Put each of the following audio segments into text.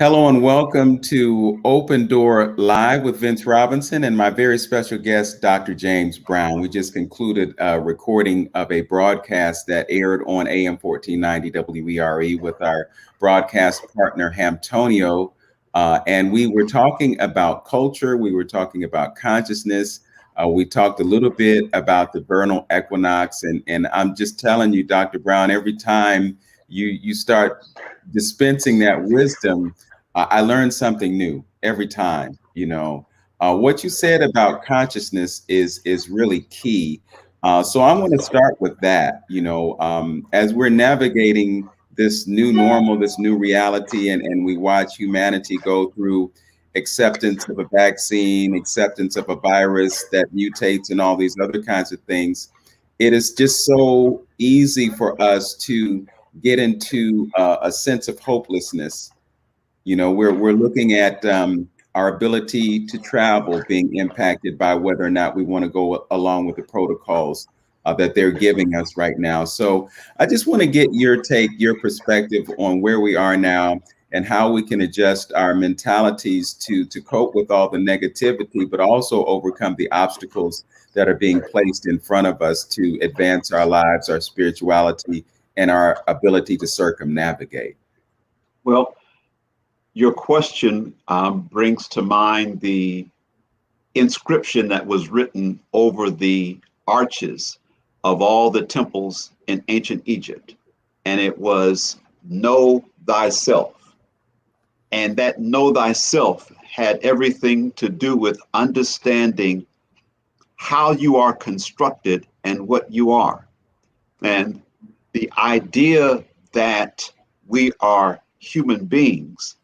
Hello and welcome to Open Door Live with Vince Robinson and my very special guest, Dr. James Brown. We just concluded a recording of a broadcast that aired on AM 1490 WERE with our broadcast partner, Hamtonio. And we were talking about culture. We were talking about consciousness. We talked a little bit about the vernal equinox. And I'm just telling you, Dr. Brown, every time you start dispensing that wisdom, I learned something new every time. What you said about consciousness is really key. So I'm going to start with that. As we're navigating this new normal, this new reality, and we watch humanity go through acceptance of a vaccine, acceptance of a virus that mutates, and all these other kinds of things. It is just so easy for us to get into a sense of hopelessness. We're looking at our ability to travel being impacted by whether or not we want to go along with the protocols that they're giving us right now. So I just want to get your take, your perspective on where we are now and how we can adjust our mentalities to cope with all the negativity, but also overcome the obstacles that are being placed in front of us to advance our lives, our spirituality, and our ability to circumnavigate. Well, your question brings to mind the inscription that was written over the arches of all the temples in ancient Egypt. And it was, "Know thyself." And that "know thyself" had everything to do with understanding how you are constructed and what you are. And the idea that we are human beings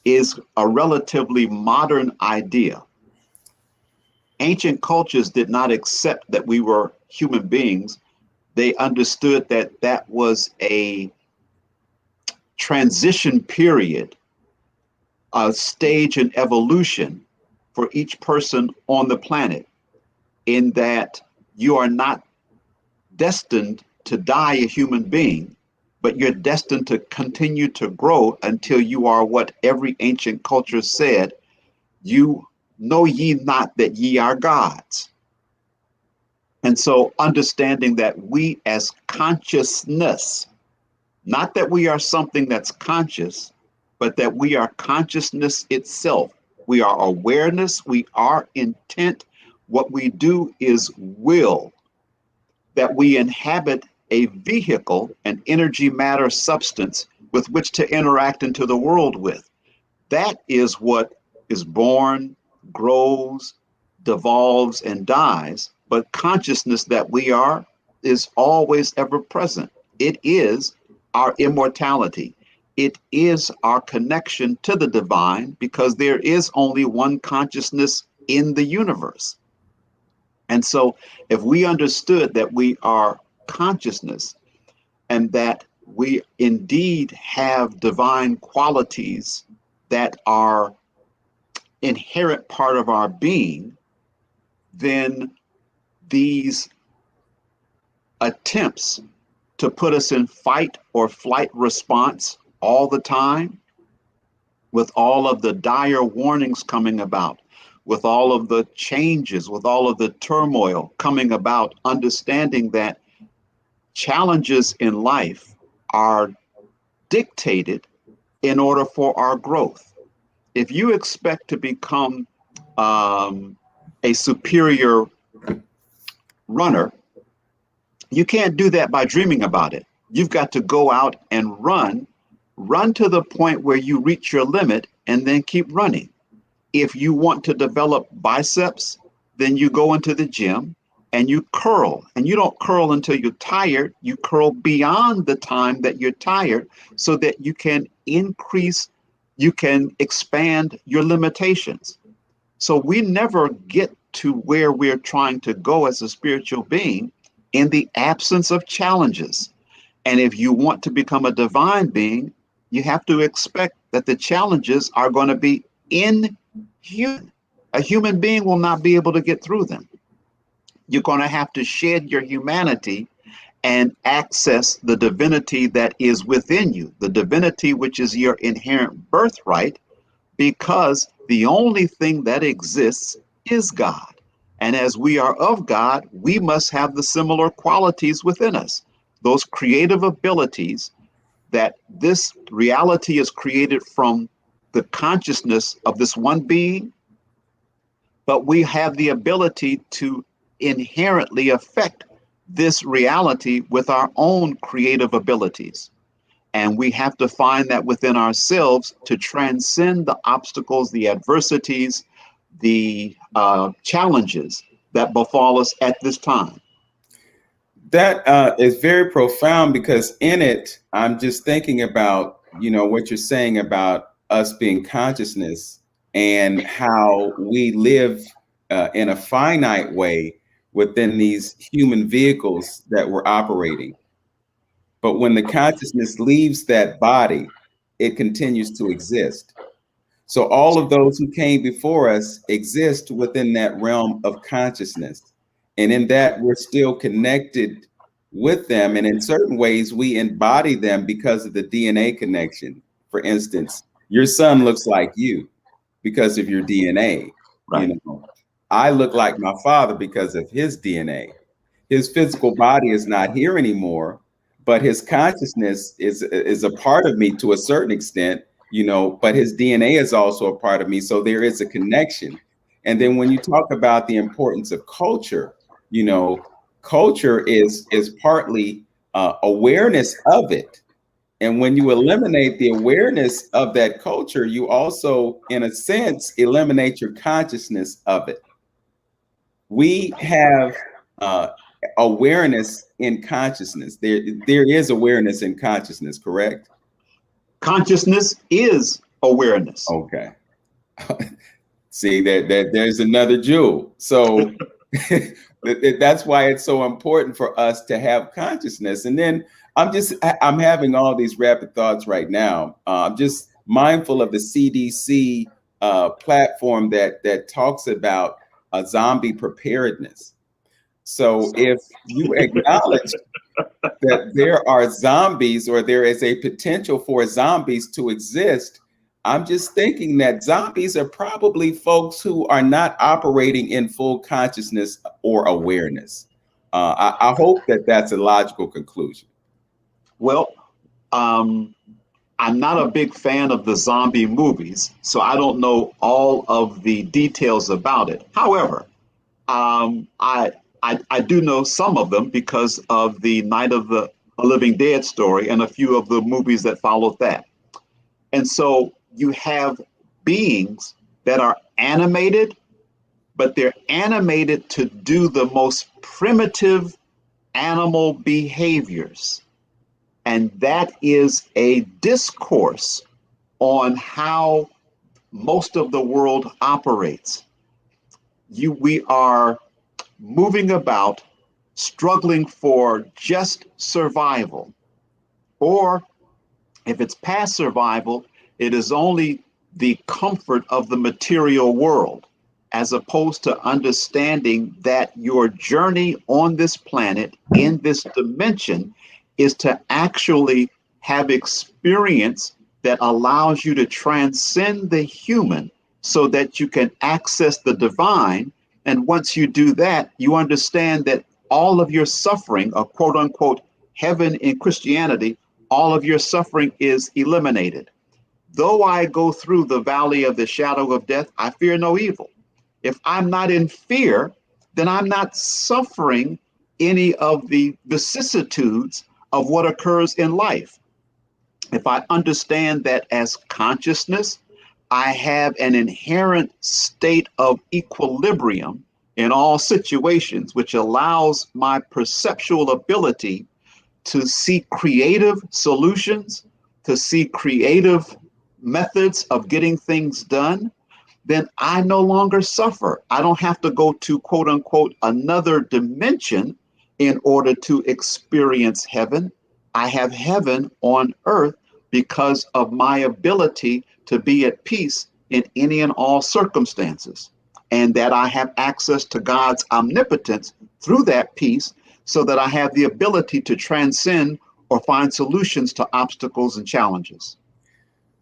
is a relatively modern idea. Ancient cultures did not accept that we were human beings. They understood that that was a transition period, a stage in evolution for each person on the planet, in that you are not destined to die a human being, but you're destined to continue to grow until you are what every ancient culture said: "You know ye not that ye are gods." And so understanding that we as consciousness, not that we are something that's conscious, but that we are consciousness itself. We are awareness, we are intent. What we do is will, that we inhabit a vehicle, an energy, matter, substance with which to interact into the world with. That is what is born, grows, devolves, and dies. But consciousness that we are is always ever present. It is our immortality. It is our connection to the divine, because there is only one consciousness in the universe. And so if we understood that we are consciousness and that we indeed have divine qualities that are inherent part of our being, then these attempts to put us in fight or flight response all the time, with all of the dire warnings coming about, with all of the changes, with all of the turmoil coming about, understanding that challenges in life are dictated in order for our growth. If you expect to become a superior runner, you can't do that by dreaming about it. You've got to go out and run to the point where you reach your limit and then keep running. If you want to develop biceps, then you go into the gym and you curl. And you don't curl until you're tired. You curl beyond the time that you're tired so that you can increase, you can expand your limitations. So we never get to where we're trying to go as a spiritual being in the absence of challenges. And if you want to become a divine being, you have to expect that the challenges are going to be inhuman. A human being will not be able to get through them. You're going to have to shed your humanity and access the divinity that is within you, the divinity which is your inherent birthright, because the only thing that exists is God. And as we are of God, we must have the similar qualities within us, those creative abilities that this reality is created from the consciousness of this one being, but we have the ability to inherently affect this reality with our own creative abilities. And we have to find that within ourselves to transcend the obstacles, the adversities, the challenges that befall us at this time. That is very profound, because in it, I'm just thinking about, what you're saying about us being consciousness and how we live in a finite way within these human vehicles that we're operating. But when the consciousness leaves that body, it continues to exist. So all of those who came before us exist within that realm of consciousness. And in that, we're still connected with them. And in certain ways, we embody them because of the DNA connection. For instance, your son looks like you because of your DNA. Right. I look like my father because of his DNA. His physical body is not here anymore, but his consciousness is a part of me to a certain extent, but his DNA is also a part of me. So there is a connection. And then when you talk about the importance of culture, culture is partly awareness of it. And when you eliminate the awareness of that culture, you also, in a sense, eliminate your consciousness of it. We have awareness in consciousness. There is awareness in consciousness, correct? Consciousness is awareness. Okay. See, that there's another jewel. So that's why it's so important for us to have consciousness. And then I'm having all these rapid thoughts right now. I'm just mindful of the CDC platform that talks about zombie preparedness. So if you acknowledge that there are zombies, or there is a potential for zombies to exist, I'm just thinking that zombies are probably folks who are not operating in full consciousness or awareness. I hope that that's a logical conclusion. Well, I'm not a big fan of the zombie movies, so I don't know all of the details about it. However, I do know some of them because of the Night of the Living Dead story and a few of the movies that followed that. And so you have beings that are animated, but they're animated to do the most primitive animal behaviors. And that is a discourse on how most of the world operates. We are moving about, struggling for just survival. Or if it's past survival, it is only the comfort of the material world, as opposed to understanding that your journey on this planet, in this dimension, is to actually have experience that allows you to transcend the human so that you can access the divine. And once you do that, you understand that all of your suffering, or quote unquote heaven in Christianity, all of your suffering is eliminated. Though I go through the valley of the shadow of death, I fear no evil. If I'm not in fear, then I'm not suffering any of the vicissitudes of what occurs in life. If I understand that as consciousness, I have an inherent state of equilibrium in all situations, which allows my perceptual ability to see creative solutions, to see creative methods of getting things done, then I no longer suffer. I don't have to go to quote unquote another dimension in order to experience heaven. I have heaven on earth because of my ability to be at peace in any and all circumstances, and that I have access to God's omnipotence through that peace, so that I have the ability to transcend or find solutions to obstacles and challenges.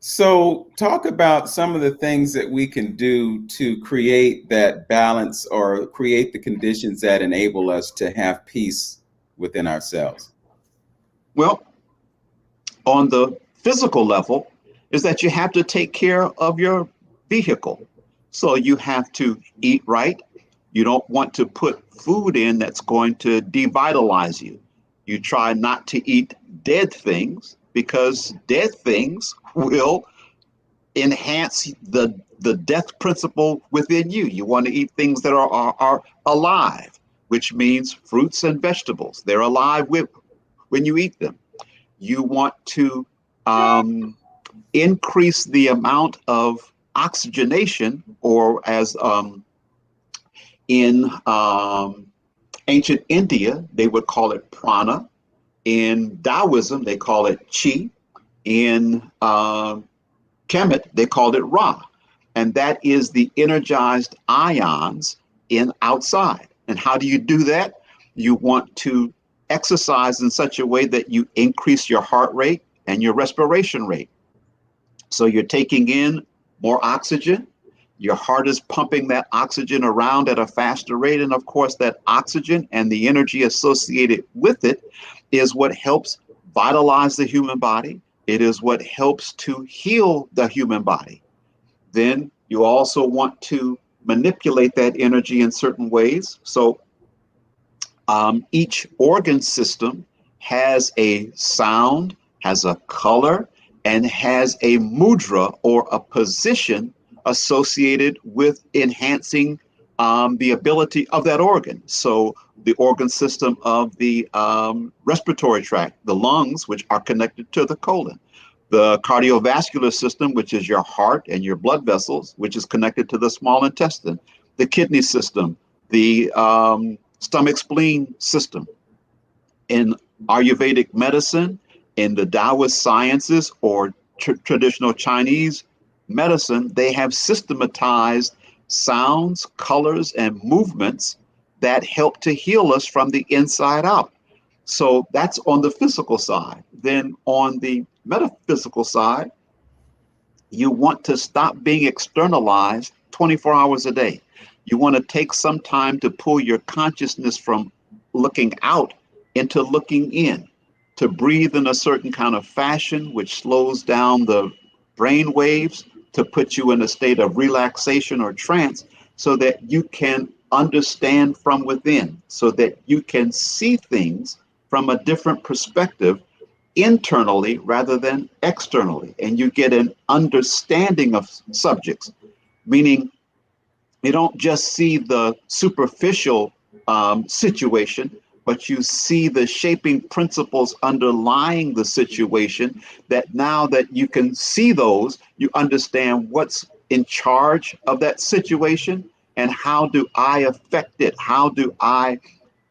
So, talk about some of the things that we can do to create that balance or create the conditions that enable us to have peace within ourselves. Well, on the physical level, is that you have to take care of your vehicle. So you have to eat right. You don't want to put food in that's going to devitalize you. You try not to eat dead things because dead things will enhance the death principle within you. You want to eat things that are alive, which means fruits and vegetables. They're alive when you eat them. You want to um, increase the amount of oxygenation, or as in ancient India, they would call it prana. In Taoism, they call it chi. In Kemet, they called it Ra. And that is the energized ions in outside. And how do you do that? You want to exercise in such a way that you increase your heart rate and your respiration rate. So you're taking in more oxygen. Your heart is pumping that oxygen around at a faster rate. And of course, that oxygen and the energy associated with it is what helps vitalize the human body. It is what helps to heal the human body. Then you also want to manipulate that energy in certain ways. So each organ system has a sound, has a color, and has a mudra or a position associated with enhancing the ability of that organ. So the organ system of the respiratory tract, the lungs, which are connected to the colon, the cardiovascular system, which is your heart and your blood vessels, which is connected to the small intestine, the kidney system, the stomach spleen system. In Ayurvedic medicine, in the Taoist sciences, or traditional Chinese medicine, they have systematized sounds, colors, and movements that help to heal us from the inside out. So that's on the physical side. Then on the metaphysical side, you want to stop being externalized 24 hours a day. You want to take some time to pull your consciousness from looking out into looking in, to breathe in a certain kind of fashion, which slows down the brain waves, to put you in a state of relaxation or trance so that you can understand from within, so that you can see things from a different perspective internally rather than externally. And you get an understanding of subjects, meaning you don't just see the superficial situation, but you see the shaping principles underlying the situation, that now that you can see those, you understand what's in charge of that situation and how do I affect it? How do I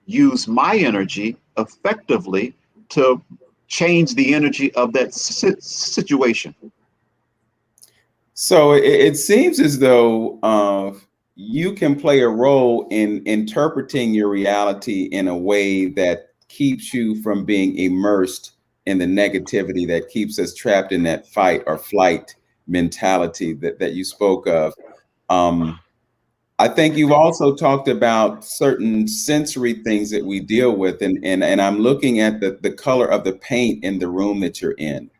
use my energy effectively to change the energy of that situation? So it seems as though you can play a role in interpreting your reality in a way that keeps you from being immersed in the negativity that keeps us trapped in that fight or flight mentality that you spoke of. Um, I think you've also talked about certain sensory things that we deal with, and I'm looking at the color of the paint in the room that you're in,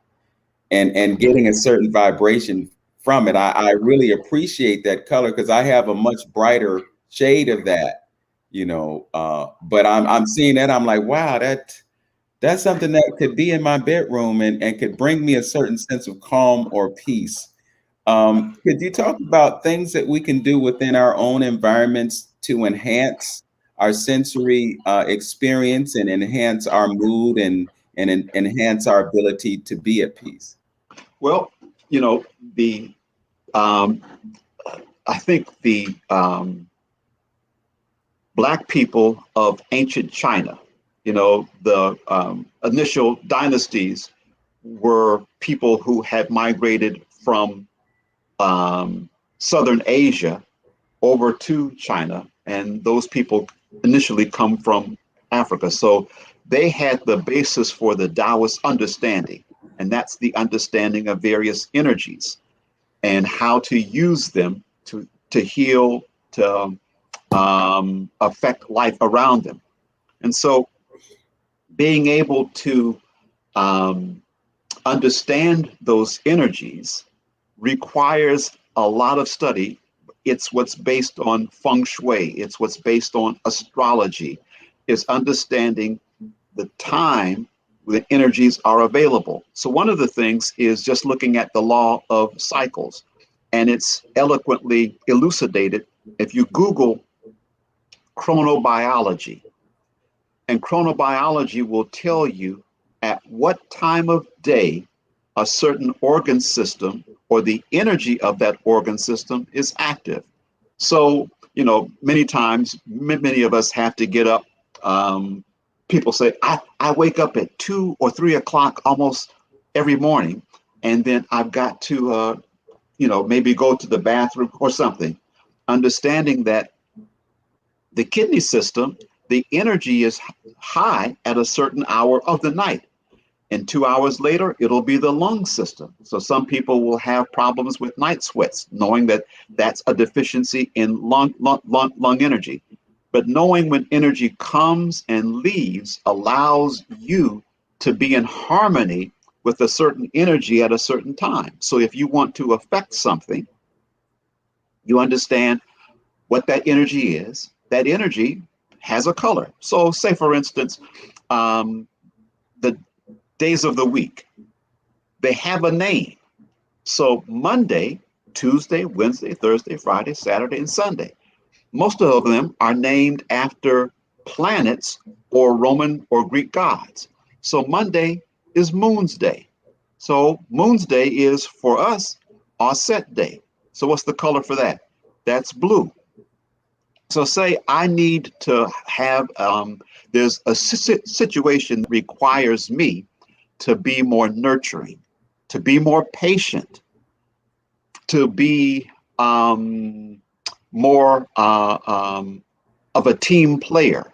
and getting a certain vibration from it. I really appreciate that color because I have a much brighter shade of that, but I'm seeing that, I'm like, wow, that's something that could be in my bedroom and could bring me a certain sense of calm or peace. Could you talk about things that we can do within our own environments to enhance our sensory experience and enhance our mood and enhance our ability to be at peace? Well, the um, I think the Black people of ancient China, the initial dynasties were people who had migrated from Southern Asia over to China, and those people initially come from Africa. So they had the basis for the Taoist understanding. and that's the understanding of various energies and how to use them to heal, to affect life around them. And so being able to um, understand those energies requires a lot of study. It's what's based on feng shui, it's what's based on astrology, is understanding the time when energies are available. So one of the things is just looking at the law of cycles, and it's eloquently elucidated if you Google chronobiology. And chronobiology will tell you at what time of day a certain organ system or the energy of that organ system is active. So, many times, many of us have to get up. People say, I wake up at 2 or 3 o'clock almost every morning, and then I've got to, maybe go to the bathroom or something. Understanding that the kidney system, the energy is high at a certain hour of the night. And 2 hours later, it'll be the lung system. So some people will have problems with night sweats, knowing that that's a deficiency in lung energy. But knowing when energy comes and leaves allows you to be in harmony with a certain energy at a certain time. So if you want to affect something, you understand what that energy is. That energy has a color. So say, for instance, the days of the week, they have a name. So Monday, Tuesday, Wednesday, Thursday, Friday, Saturday, and Sunday. Most of them are named after planets or Roman or Greek gods. So Monday is Moon's Day. So Moon's Day is, for us, our set day. So what's the color for that? That's blue. So say I need to have, there's a situation that requires me to be more nurturing, to be more patient, to be more of a team player.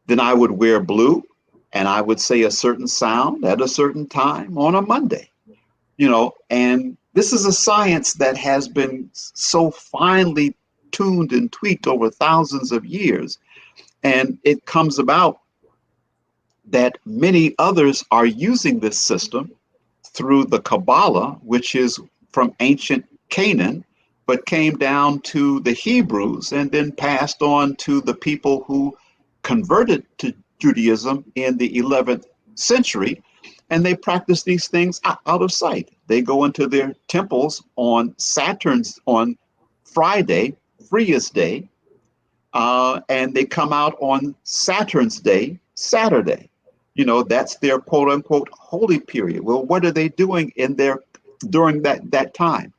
Then I would wear blue and I would say a certain sound at a certain time on a Monday, and this is a science that has been so finely tuned and tweaked over thousands of years. And it comes about that many others are using this system through the Kabbalah, which is from ancient Canaan, but came down to the Hebrews and then passed on to the people who converted to Judaism in the 11th century. And they practice these things out of sight. They go into their temples on Friday, Freest Day, and they come out on Saturn's Day, Saturday. That's their quote unquote holy period. Well, what are they doing during that time?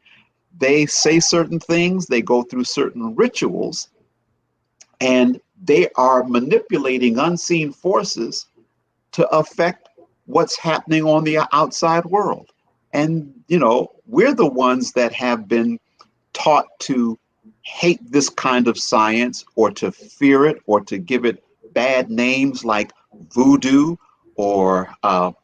They say certain things, they go through certain rituals, and they are manipulating unseen forces to affect what's happening on the outside world. And, we're the ones that have been taught to hate this kind of science or to fear it or to give it bad names like voodoo or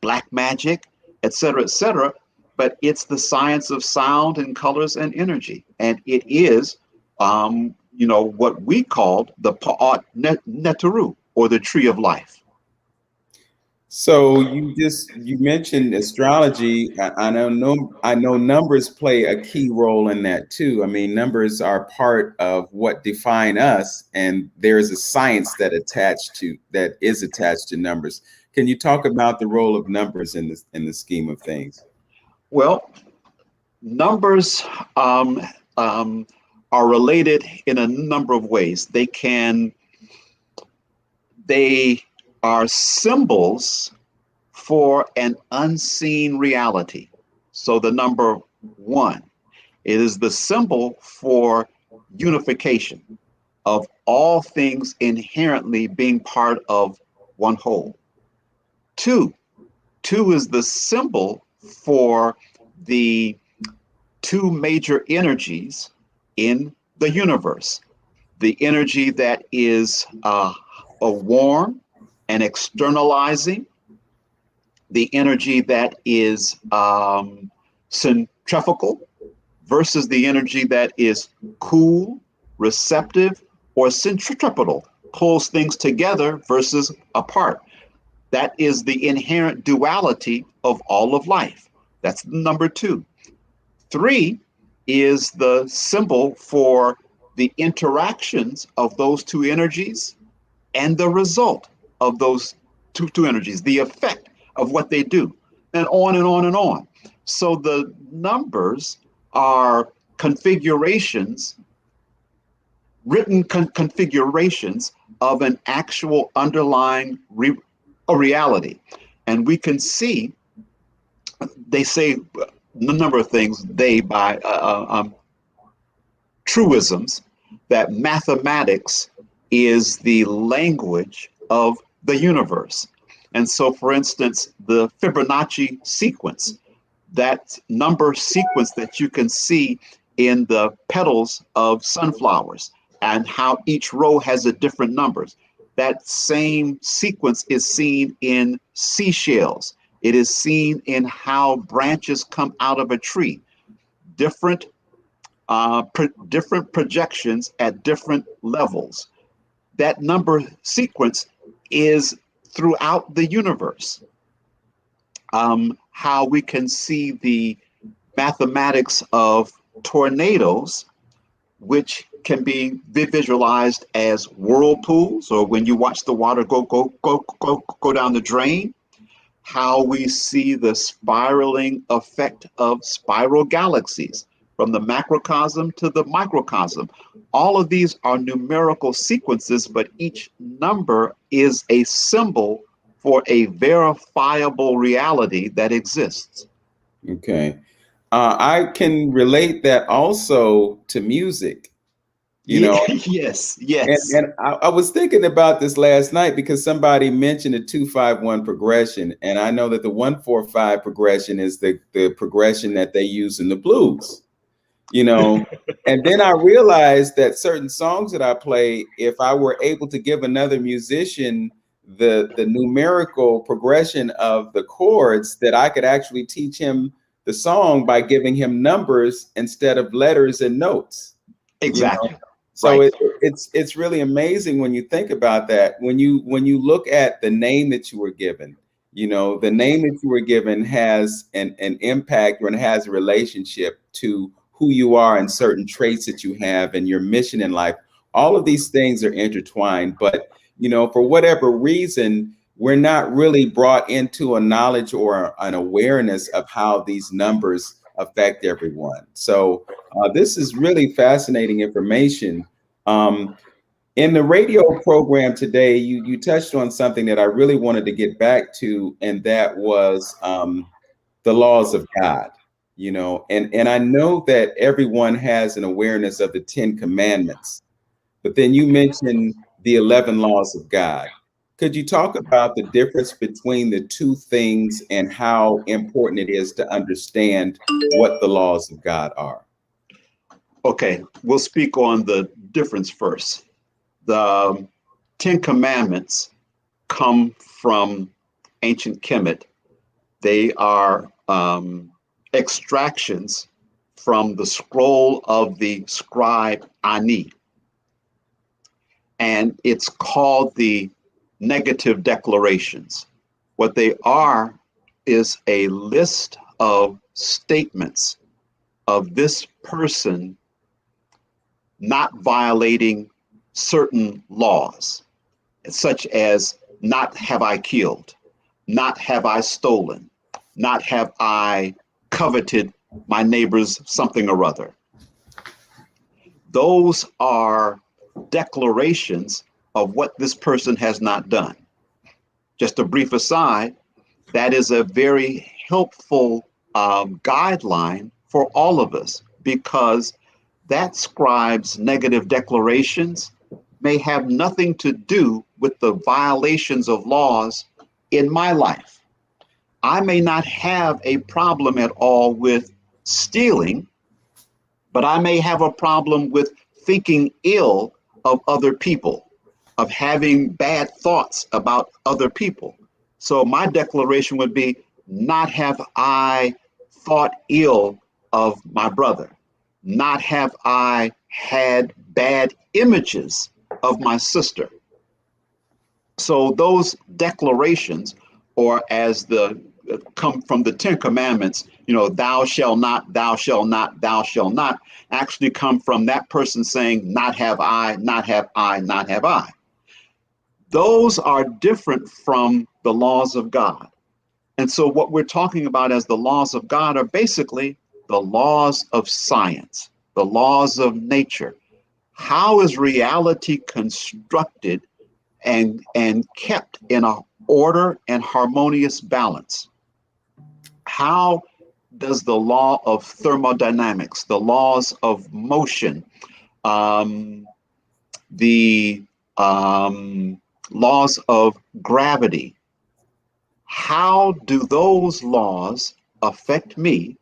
black magic, et cetera, et cetera. But it's the science of sound and colors and energy. And it is, what we called the Pa'at Netaru, or the tree of life. So you mentioned astrology. I know numbers play a key role in that too. I mean, numbers are part of what define us, and there is a science that is attached to numbers. Can you talk about the role of numbers in the scheme of things? Well, numbers are related in a number of ways. They are symbols for an unseen reality. So the number 1, it is the symbol for unification of all things inherently being part of one whole. 2 is the symbol for the 2 major energies in the universe. The energy that is a warm and externalizing, the energy that is centrifugal versus the energy that is cool, receptive, or centripetal, pulls things together versus apart. That is the inherent duality of all of life. That's number two. Three is the symbol for the interactions of those two energies and the result of those two energies, the effect of what they do, and on and on and on. So the numbers are configurations, written configurations of an actual underlying reality. And we can see, they say a number of things, they by truisms, that mathematics is the language of the universe. And so, for instance, the Fibonacci sequence, that number sequence that you can see in the petals of sunflowers and how each row has a different numbers. That same sequence is seen in seashells. It is seen in how branches come out of a tree. Different different projections at different levels. That number sequence is throughout the universe. How we can see the mathematics of tornadoes, which can be visualized as whirlpools, or when you watch the water go down the drain. How we see the spiraling effect of spiral galaxies from the macrocosm to the microcosm. All of these are numerical sequences, but each number is a symbol for a verifiable reality that exists. Okay. I can relate that also to music, you Yeah, know, yes, and, yes. and I was thinking about this last night because somebody mentioned the 2-5-1 progression. And I know that the 1-4-5 progression is the progression that they use in the blues, you know. And then I realized that certain songs that I play, if I were able to give another musician the numerical progression of the chords, that I could actually teach him the song by giving him numbers instead of letters and notes, you know. Exactly. So Right. it's really amazing when you think about that. When you look at the name that you were given, you know, the name that you were given has an impact, or it has a relationship to who you are and certain traits that you have and your mission in life. All of these things are intertwined, but you know, for whatever reason, we're not really brought into a knowledge or an awareness of how these numbers affect everyone. So this is really fascinating information. Um, in the radio program today, you touched on something that I really wanted to get back to, and that was the laws of God. You know, and I know that everyone has an awareness of the 10 Commandments, but then you mentioned the 11 laws of God. Could you talk about the difference between the two things and how important it is to understand what the laws of God are? Okay, we'll speak on the difference first. The Ten Commandments come from ancient Kemet. They are extractions from the scroll of the scribe Ani. And it's called the negative declarations. What they are is a list of statements of this person not violating certain laws, such as not have I killed, not have I stolen, not have I coveted my neighbor's something or other. Those are declarations of what this person has not done. Just a brief aside, that is a very helpful guideline for all of us, because that scribe's negative declarations may have nothing to do with the violations of laws in my life. I may not have a problem at all with stealing, but I may have a problem with thinking ill of other people, of having bad thoughts about other people. So my declaration would be, not have I thought ill of my brother, not have I had bad images of my sister. So those declarations, or as the come from the Ten Commandments, thou shalt not, thou shalt not, thou shalt not, actually come from that person saying, not have I, not have I, not have I. Those are different from the laws of God. And so what we're talking about as the laws of God are basically the laws of science, the laws of nature. How is reality constructed and kept in a order and harmonious balance? How does the law of thermodynamics, the laws of motion, um, the laws of gravity, how do those laws affect me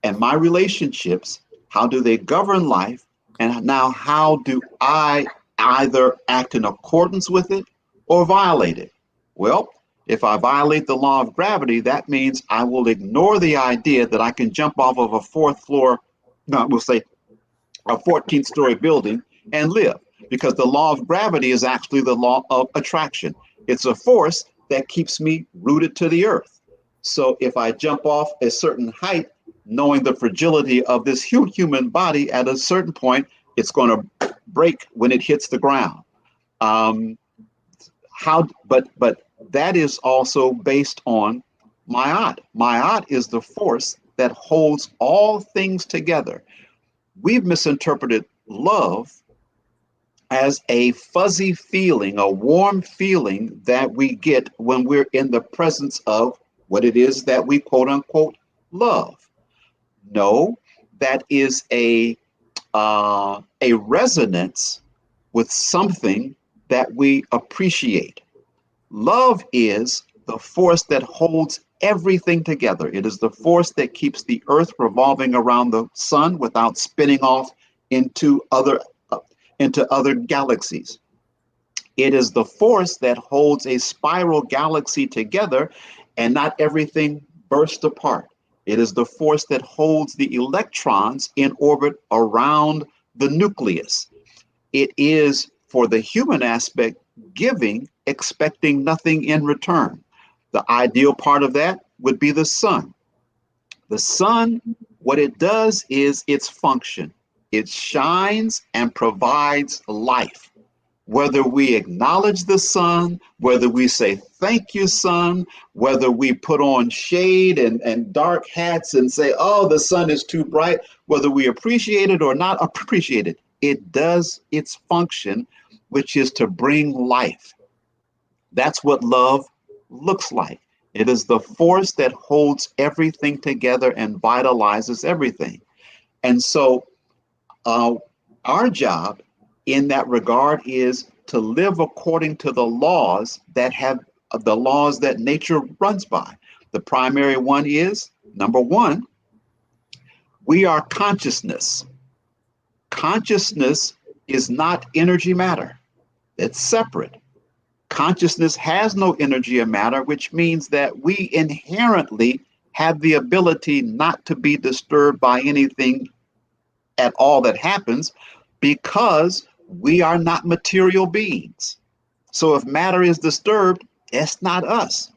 and my relationships? How do they govern life? And now, how do I either act in accordance with it or violate it? Well, if I violate the law of gravity, that means I will ignore the idea that I can jump off of a fourth floor, no, we'll say a 14th-story building and live, because the law of gravity is actually the law of attraction. It's a force that keeps me rooted to the earth. So if I jump off a certain height, knowing the fragility of this human body, at a certain point, it's going to break when it hits the ground. But that is also based on Ma'at. Ma'at is the force that holds all things together. We've misinterpreted love as a fuzzy feeling, a warm feeling that we get when we're in the presence of what it is that we quote unquote love. No, that is a resonance with something that we appreciate. Love is the force that holds everything together. It is the force that keeps the earth revolving around the sun without spinning off into other galaxies. It is the force that holds a spiral galaxy together and not everything bursts apart. It is the force that holds the electrons in orbit around the nucleus. It is, for the human aspect, giving, expecting nothing in return. The ideal part of that would be the sun. The sun, what it does is its function. It shines and provides life. Whether we acknowledge the sun, whether we say, thank you, sun, whether we put on shade and dark hats and say, oh, the sun is too bright, whether we appreciate it or not appreciate it, it does its function, which is to bring life. That's what love looks like. It is the force that holds everything together and vitalizes everything. And so our job in that regard is to live according to the laws that nature runs by. The primary one is, number one, we are consciousness. Consciousness is not energy matter. It's separate. Consciousness has no energy or matter, which means that we inherently have the ability not to be disturbed by anything at all that happens, because we are not material beings. So if matter is disturbed, it's not us.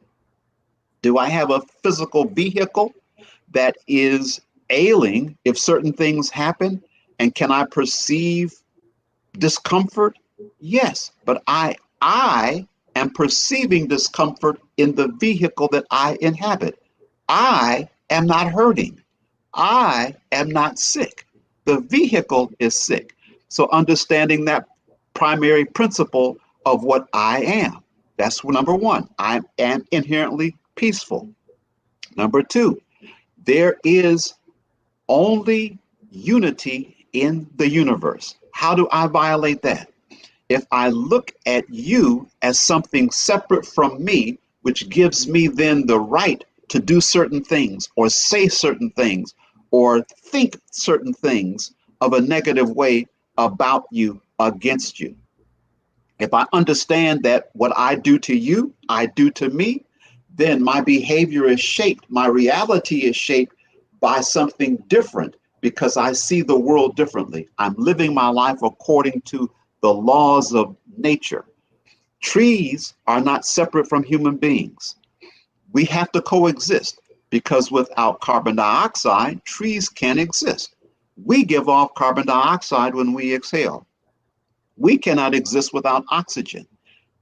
Do I have a physical vehicle that is ailing if certain things happen? And can I perceive discomfort? Yes, but I am perceiving discomfort in the vehicle that I inhabit. I am not hurting. I am not sick. The vehicle is sick. So understanding that primary principle of what I am. That's number one. I am inherently peaceful. Number two, there is only unity in the universe. How do I violate that? If I look at you as something separate from me, which gives me then the right to do certain things or say certain things or think certain things of a negative way about you, against you. If I understand that what I do to you, I do to me, then my behavior is shaped, my reality is shaped by something different because I see the world differently. I'm living my life according to the laws of nature. Trees are not separate from human beings. We have to coexist because without carbon dioxide, trees can't exist. We give off carbon dioxide when we exhale. We cannot exist without oxygen.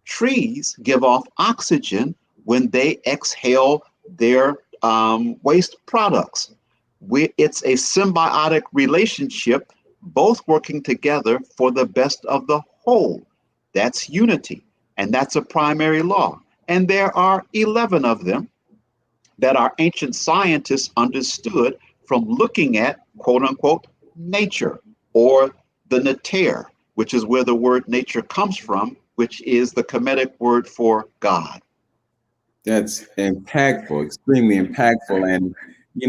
Trees give off oxygen when they exhale their waste products. It's a symbiotic relationship, both working together for the best of the whole. That's unity, and that's a primary law. And there are 11 of them that our ancient scientists understood from looking at quote unquote nature or the nature, which is where the word nature comes from, which is the Kemetic word for God. That's impactful, extremely impactful. And,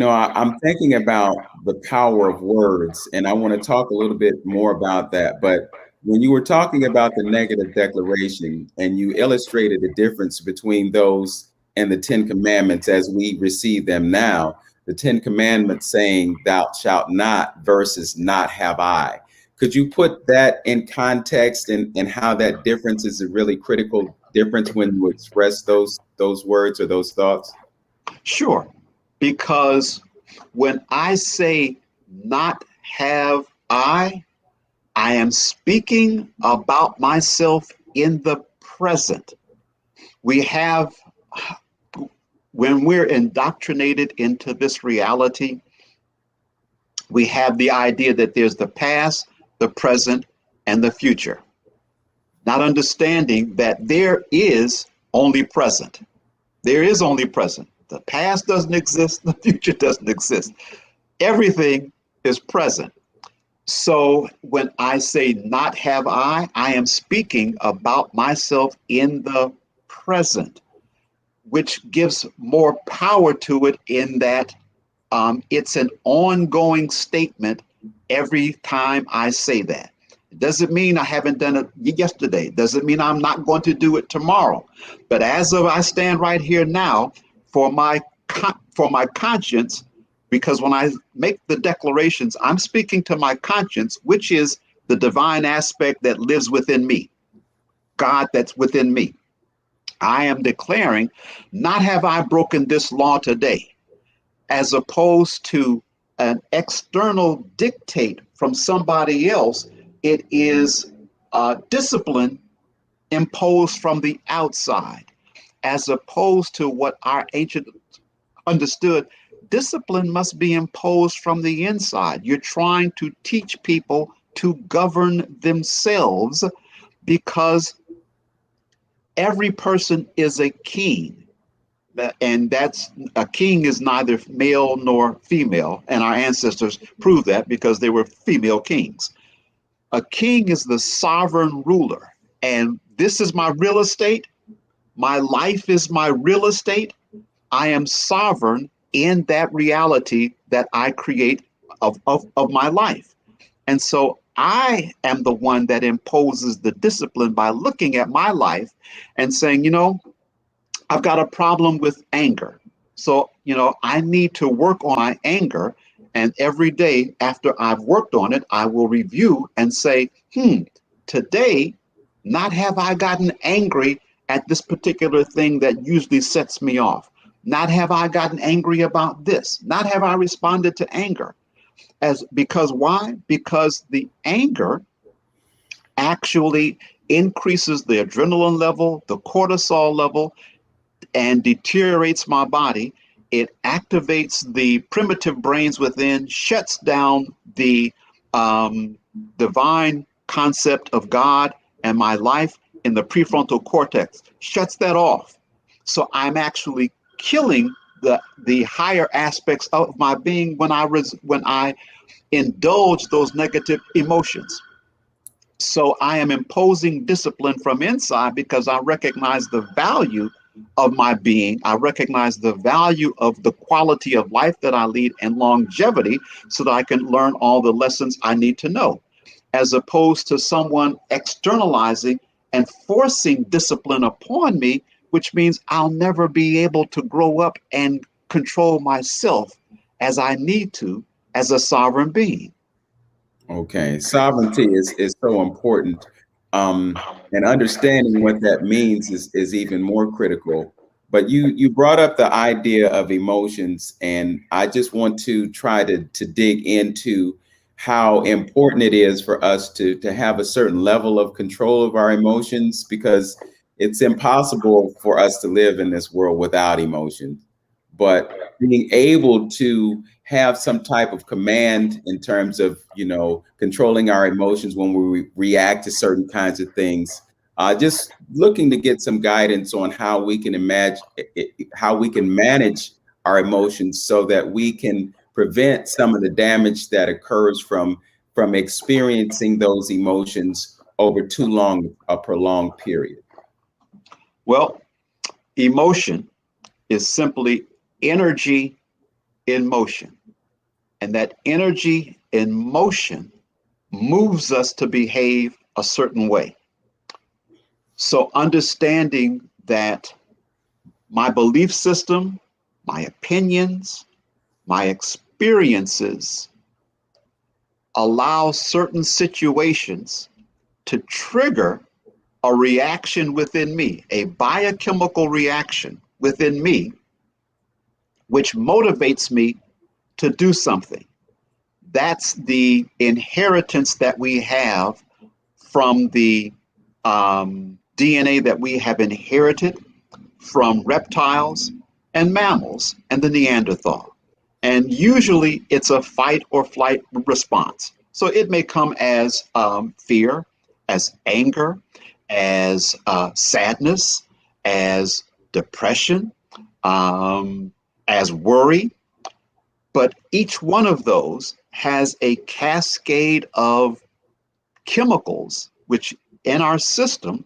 I'm thinking about the power of words, and I want to talk a little bit more about that. But when you were talking about the negative declaration and you illustrated the difference between those and the 10 Commandments as we receive them now, the 10 Commandments saying, thou shalt not versus not have I. Could you put that in context and how that difference is a really critical difference when you express those words or those thoughts? Sure, because when I say not have I am speaking about myself in the present. We have, when we're indoctrinated into this reality, we have the idea that there's the past, the present, and the future. Not understanding that there is only present. There is only present. The past doesn't exist, the future doesn't exist. Everything is present. So when I say not have I am speaking about myself in the present, which gives more power to it in that it's an ongoing statement every time I say that. It doesn't mean I haven't done it yesterday. It doesn't mean I'm not going to do it tomorrow. But as of I stand right here now, for my conscience, because when I make the declarations, I'm speaking to my conscience, which is the divine aspect that lives within me, God that's within me. I am declaring, not have I broken this law today, as opposed to an external dictate from somebody else. It is discipline imposed from the outside, as opposed to what our ancient understood. Discipline must be imposed from the inside. You're trying to teach people to govern themselves because every person is a king. And that's a king is neither male nor female. And our ancestors proved that because they were female kings. A king is the sovereign ruler. And this is my real estate. My life is my real estate. I am sovereign in that reality that I create of my life. And so I am the one that imposes the discipline by looking at my life and saying, I've got a problem with anger. So, I need to work on my anger. And every day after I've worked on it, I will review and say, today, not have I gotten angry at this particular thing that usually sets me off. Not have I gotten angry about this. Not have I responded to anger. Because why? Because the anger actually increases the adrenaline level, the cortisol level, and deteriorates my body. It activates the primitive brains within, shuts down the divine concept of God and my life in the prefrontal cortex, shuts that off. So I'm actually killing the higher aspects of my being when I indulge those negative emotions. So I am imposing discipline from inside because I recognize the value of my being. I recognize the value of the quality of life that I lead and longevity so that I can learn all the lessons I need to know, as opposed to someone externalizing and forcing discipline upon me which means I'll never be able to grow up and control myself as I need to as a sovereign being. Okay, sovereignty is so important, and understanding what that means is even more critical. But you brought up the idea of emotions, and I just want to try to dig into how important it is for us to have a certain level of control of our emotions, because it's impossible for us to live in this world without emotions. But being able to have some type of command in terms of, controlling our emotions when we react to certain kinds of things. Just looking to get some guidance on how we can imagine how we can manage our emotions so that we can prevent some of the damage that occurs from experiencing those emotions over too long a prolonged period. Well, emotion is simply energy in motion. And that energy in motion moves us to behave a certain way. So, understanding that my belief system, my opinions, my experiences allow certain situations to trigger a reaction within me, a biochemical reaction within me, which motivates me to do something. That's the inheritance that we have from the DNA that we have inherited from reptiles and mammals and the Neanderthal. And usually it's a fight or flight response. So it may come as fear, as anger, as sadness, as depression, as worry. But each one of those has a cascade of chemicals, which in our system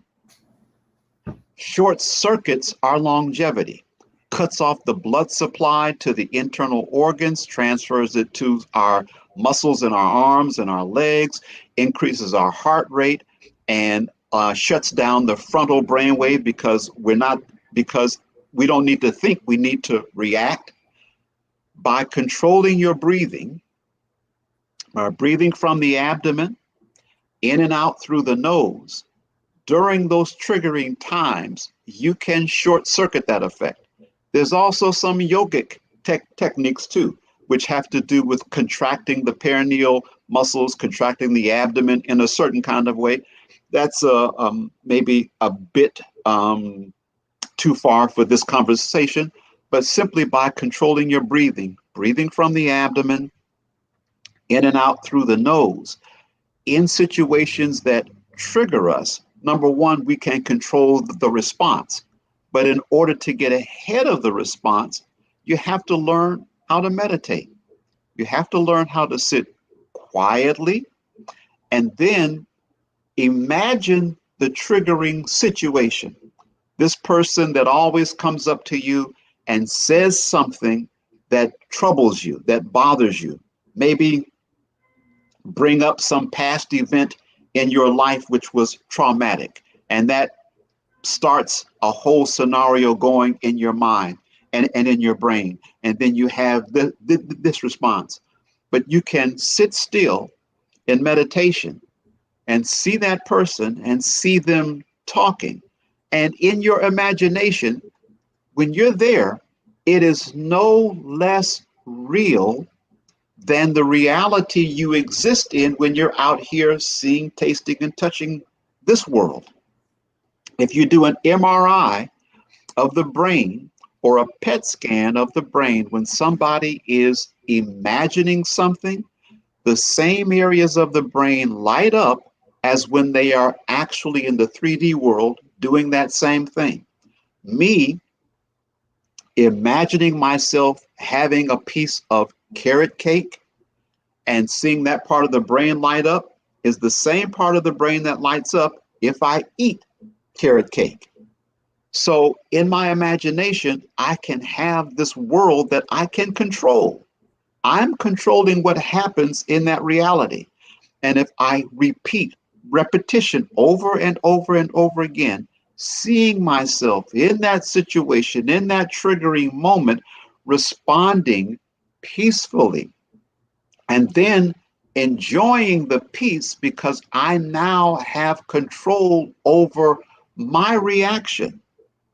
short circuits our longevity, cuts off the blood supply to the internal organs, transfers it to our muscles in our arms and our legs, increases our heart rate, and shuts down the frontal brainwave because we don't need to think, we need to react. By controlling your breathing, breathing from the abdomen, in and out through the nose, during those triggering times, you can short circuit that effect. There's also some yogic techniques too, which have to do with contracting the perineal muscles, contracting the abdomen in a certain kind of way. That's maybe a bit too far for this conversation, but simply by controlling your breathing, breathing from the abdomen, in and out through the nose, in situations that trigger us, number one, we can control the response. But in order to get ahead of the response, you have to learn how to meditate. You have to learn how to sit quietly and then imagine the triggering situation. This person that always comes up to you and says something that troubles you, that bothers you. Maybe bring up some past event in your life which was traumatic, and that starts a whole scenario going in your mind and in your brain, and then you have this response. But you can sit still in meditation and see that person and see them talking, and in your imagination, when you're there, it is no less real than the reality you exist in when you're out here seeing, tasting, and touching this world. If you do an MRI of the brain or a PET scan of the brain, when somebody is imagining something, the same areas of the brain light up as when they are actually in the 3D world doing that same thing. Me imagining myself having a piece of carrot cake and seeing that part of the brain light up is the same part of the brain that lights up if I eat carrot cake. So in my imagination, I can have this world that I can control. I'm controlling what happens in that reality. And if I repeat repetition over and over and over again, seeing myself in that situation, in that triggering moment, responding peacefully, and then enjoying the peace because I now have control over my reaction,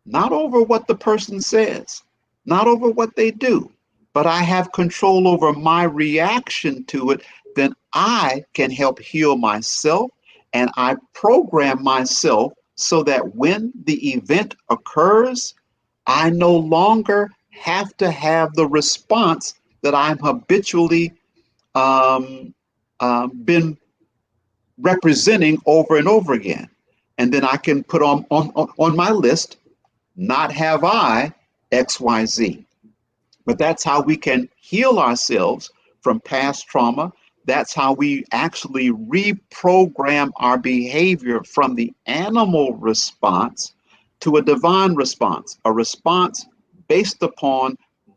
not over what the person says, not over what they do, but I have control over my reaction to it. Then I can help heal myself, and I program myself so that when the event occurs, I no longer have to have the response that I'm habitually um, been representing over and over again. And then I can put on my list, not have I XYZ. But that's how we can heal ourselves from past trauma. That's how we actually reprogram our behavior from the animal response to a divine response, a response based upon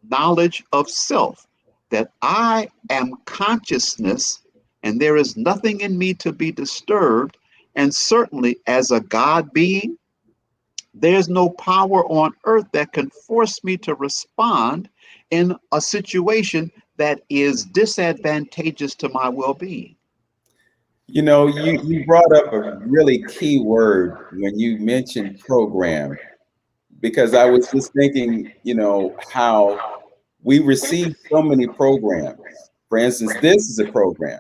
knowledge of self, that I am consciousness and there is nothing in me to be disturbed. And certainly, as a God being, there's no power on earth that can force me to respond in a situation that is disadvantageous to my well-being. You know, you brought up a really key word when you mentioned program, because I was just thinking, how we receive so many programs. For instance, this is a program.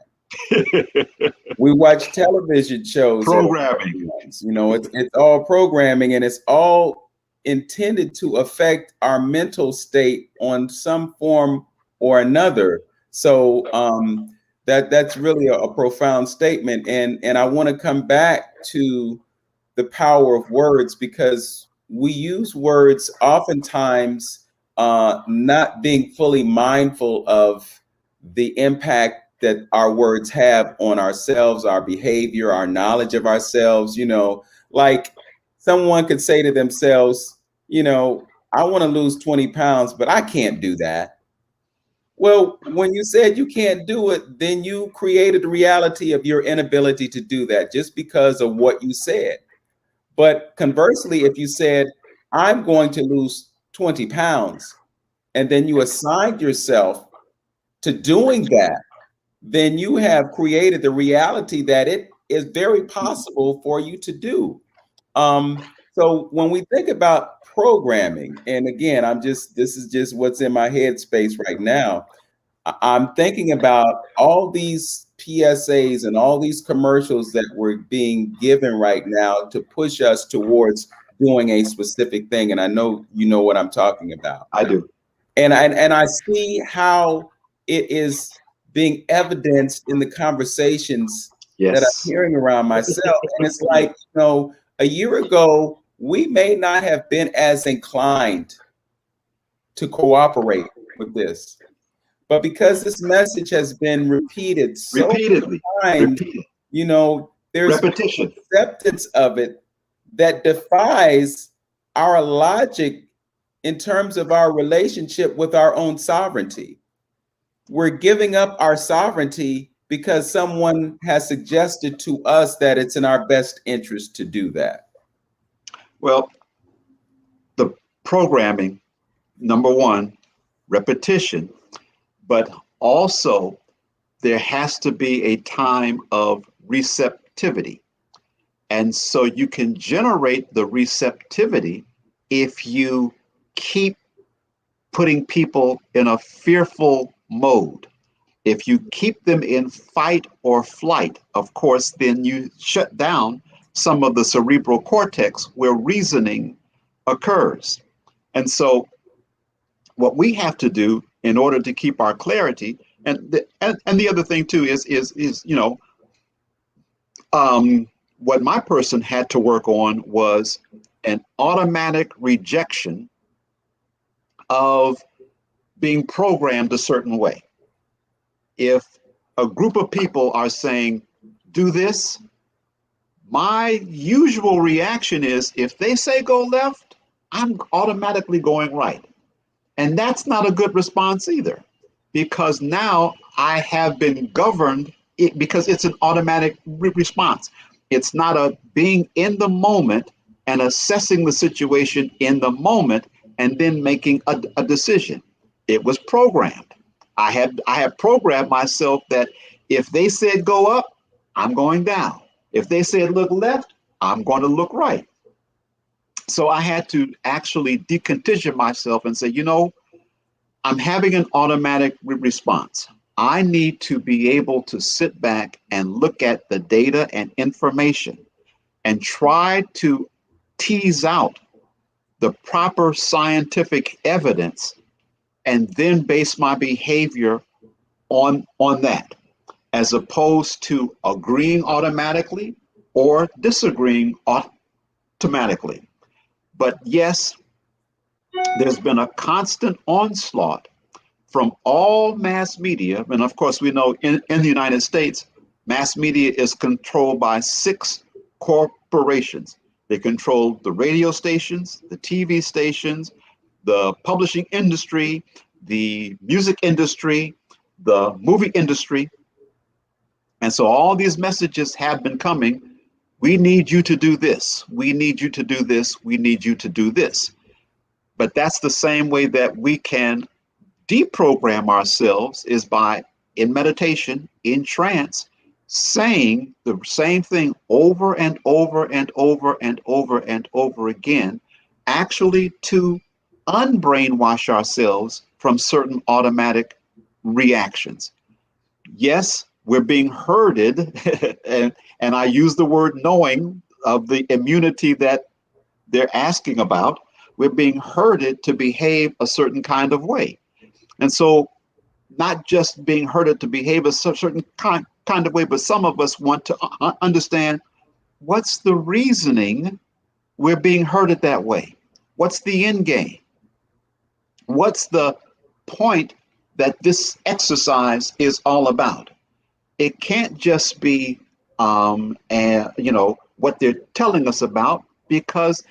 We watch television shows that are Programming. programs. It's all programming, and it's all intended to affect our mental state on some form or another. So that's really a profound statement, and I want to come back to the power of words, because we use words oftentimes not being fully mindful of the impact that our words have on ourselves, our behavior, our knowledge of ourselves. Like someone could say to themselves, I want to lose 20 pounds, but I can't do that. Well, when you said you can't do it, then you created the reality of your inability to do that just because of what you said. But conversely, if you said, I'm going to lose 20 pounds, and then you assigned yourself to doing that, then you have created the reality that it is very possible for you to do. So when we think about programming, and again, this is just what's in my head space right now. I'm thinking about all these PSAs and all these commercials that we're being given right now to push us towards doing a specific thing. And I know you know what I'm talking about. I do. And I see how it is being evidenced in the conversations that I'm Yes. hearing around myself. And it's like, a year ago, we may not have been as inclined to cooperate with this. But because this message has been repeated so Repeatedly. many times, Repeated. there's Repetition. acceptance of it that defies our logic in terms of our relationship with our own sovereignty. We're giving up our sovereignty because someone has suggested to us that it's in our best interest to do that. Well, the programming, number one, repetition, but also there has to be a time of receptivity. And so you can generate the receptivity if you keep putting people in a fearful mode. If you keep them in fight or flight, of course, then you shut down some of the cerebral cortex where reasoning occurs. And so what we have to do in order to keep our clarity, and the other thing too is what my person had to work on was an automatic rejection of being programmed a certain way. If a group of people are saying, do this, my usual reaction is if they say go left, I'm automatically going right. And that's not a good response either, because now I have been governed because it's an automatic response. It's not a being in the moment and assessing the situation in the moment and then making a decision. It was programmed. I had programmed myself that if they said go up, I'm going down. If they said look left, I'm going to look right. So I had to actually decondition myself and say, I'm having an automatic response. I need to be able to sit back and look at the data and information and try to tease out the proper scientific evidence and then base my behavior on that, as opposed to agreeing automatically or disagreeing automatically. But yes, there's been a constant onslaught from all mass media. And of course, we know in the United States, mass media is controlled by 6 corporations. They control the radio stations, the TV stations, the publishing industry, the music industry, the movie industry. And so all these messages have been coming. We need you to do this. We need you to do this. We need you to do this. But that's the same way that we can deprogram ourselves, is by, in meditation, in trance, saying the same thing over and over and over and over and over again, actually to unbrainwash ourselves from certain automatic reactions. Yes, we're being herded, and I use the word knowing of the immunity that they're asking about. We're being herded to behave a certain kind of way. And so, not just being herded to behave a certain kind of way, but some of us want to understand what's the reasoning we're being herded that way? What's the end game? What's the point that this exercise is all about? It can't just be, what they're telling us about, because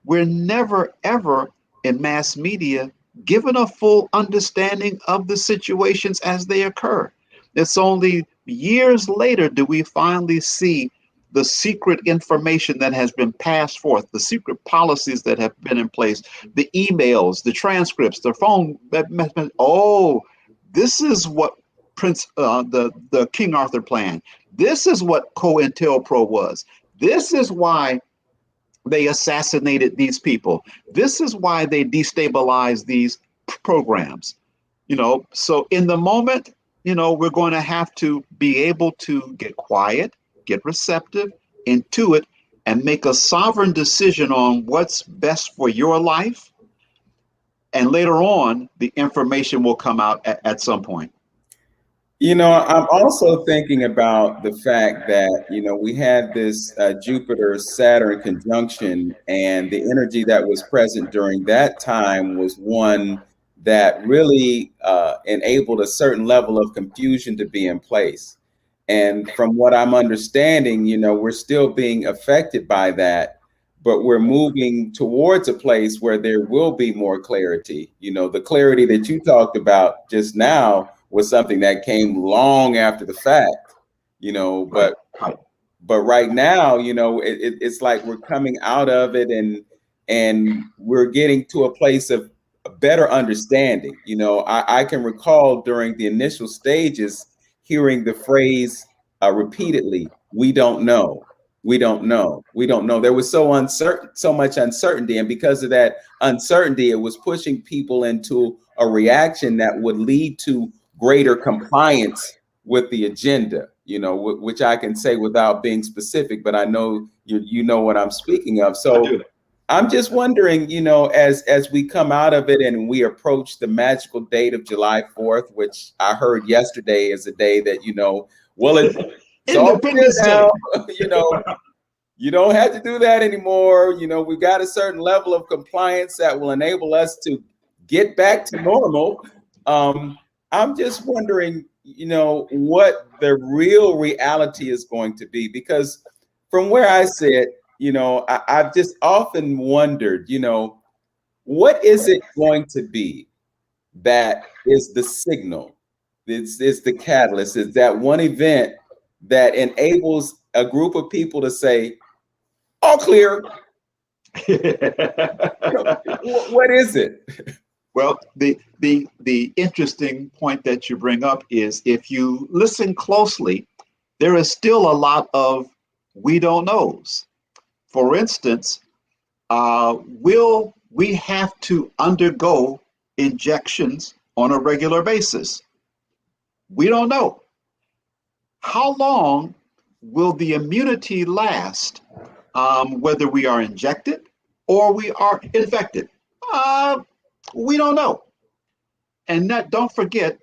we're never, ever in mass media given a full understanding of the situations as they occur. It's only years later do we finally see the secret information that has been passed forth, the secret policies that have been in place, the emails, the transcripts, the phone. Oh, this is what the King Arthur plan. This is what COINTELPRO was. This is why they assassinated these people. This is why they destabilized these programs. So in the moment, we're going to have to be able to get quiet, get receptive, intuit, and make a sovereign decision on what's best for your life. And later on, the information will come out at some point. I'm also thinking about the fact that, we had this Jupiter-Saturn conjunction, and the energy that was present during that time was one that really enabled a certain level of confusion to be in place. And from what I'm understanding, we're still being affected by that, but we're moving towards a place where there will be more clarity. The clarity that you talked about just now was something that came long after the fact, but Right. but right now, it's like we're coming out of it, and we're getting to a place of a better understanding. I can recall during the initial stages hearing the phrase repeatedly, "We don't know. We don't know. We don't know." There was so much uncertainty, and because of that uncertainty, it was pushing people into a reaction that would lead to greater compliance with the agenda, which I can say without being specific, but I know you know what I'm speaking of. So I'm just wondering, as we come out of it and we approach the magical date of July 4th, which I heard yesterday is a day that, well, it's all clear now, you don't have to do that anymore. We've got a certain level of compliance that will enable us to get back to normal. I'm just wondering, what the real reality is going to be, because from where I sit, I've just often wondered, what is it going to be that is the signal? It's the catalyst. It's that one event that enables a group of people to say, all clear, What is it? Well, the interesting point that you bring up is if you listen closely, there is still a lot of we don't knows. For instance, will we have to undergo injections on a regular basis? We don't know. How long will the immunity last, whether we are injected or we are infected? Uh, we don't know. And that, don't forget,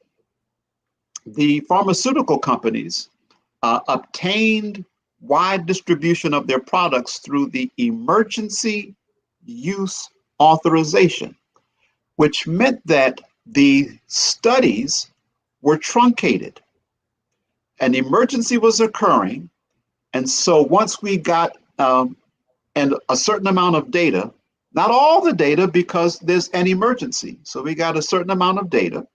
the pharmaceutical companies obtained wide distribution of their products through the emergency use authorization, which meant that the studies were truncated. An emergency was occurring. And so once we got and a certain amount of data, not all the data because there's an emergency. So we got a certain amount of data,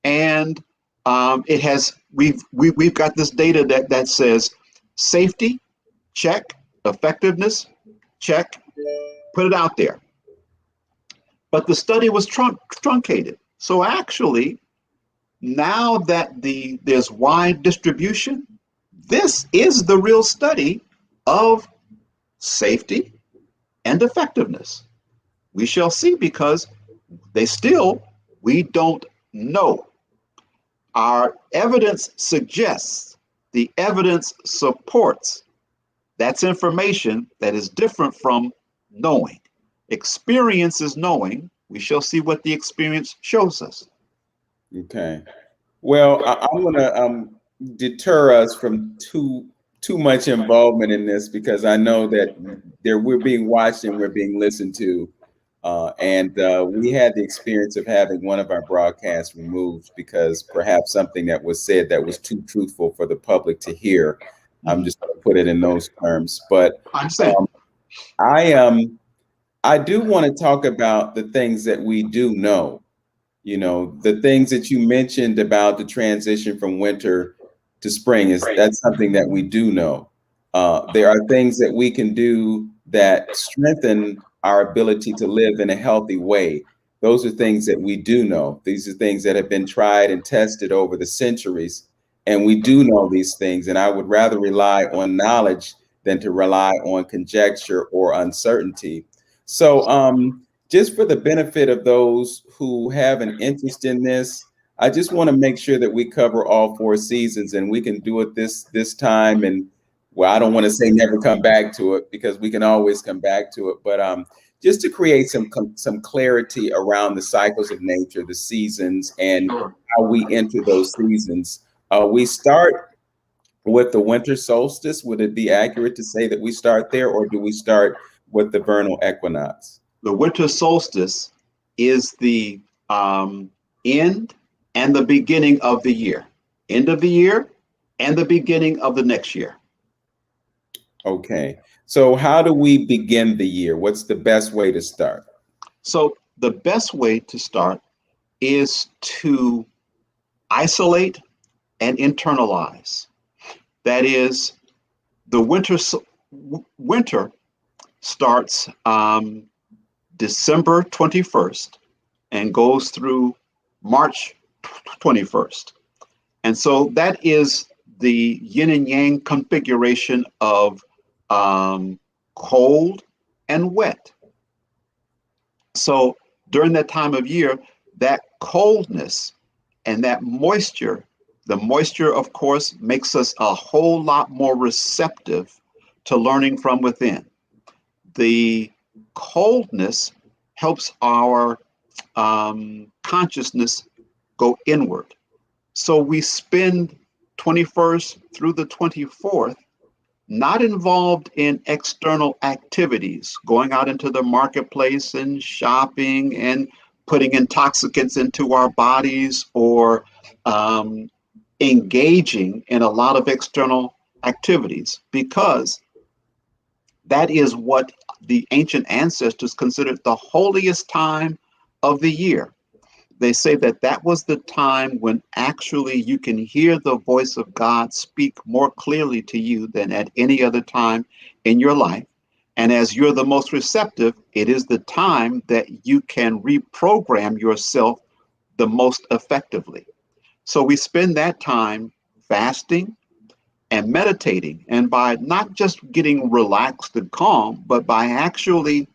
and it has we've got this data that says safety check, effectiveness check, put it out there. But the study was truncated. So actually, now that there's wide distribution, this is the real study of safety and effectiveness. We shall see, because we don't know. Our evidence suggests, the evidence supports. That's information that is different from knowing. Experience is knowing. We shall see what the experience shows us. Okay. Well, I'm going to deter us from too much involvement in this, because I know that we're being watched and we're being listened to. And we had the experience of having one of our broadcasts removed because perhaps something that was said that was too truthful for the public to hear. I'm just going to put it in those terms. But I do want to talk about the things that we do know. You know, the things that you mentioned about the transition from winter to spring, that's something that we do know. There are things that we can do that strengthen our ability to live in a healthy way. Those are things that we do know. These are things that have been tried and tested over the centuries. And we do know these things. And I would rather rely on knowledge than to rely on conjecture or uncertainty. So, just for the benefit of those who have an interest in this, I just want to make sure that we cover all four seasons, and we can do it this time. And well, I don't want to say never come back to it, because we can always come back to it. But just to create some clarity around the cycles of nature, the seasons, and how we enter those seasons. We start with the winter solstice. Would it be accurate to say that we start there, or do we start with the vernal equinox? The winter solstice is the end and the beginning of the year. End of the year and the beginning of the next year. Okay. So how do we begin the year? What's the best way to start? So the best way to start is to isolate and internalize. That is, the winter starts December 21st and goes through March 21st. And so that is the yin and yang configuration of cold and wet. So during that time of year, that coldness and that moisture, the moisture, of course, makes us a whole lot more receptive to learning from within. The coldness helps our consciousness go inward. So we spend 21st through the 24th not involved in external activities, going out into the marketplace and shopping and putting intoxicants into our bodies, or engaging in a lot of external activities, because that is what the ancient ancestors considered the holiest time of the year. They say that that was the time when actually you can hear the voice of God speak more clearly to you than at any other time in your life. And as you're the most receptive, it is the time that you can reprogram yourself the most effectively. So we spend that time fasting and meditating. And by not just getting relaxed and calm, but by actually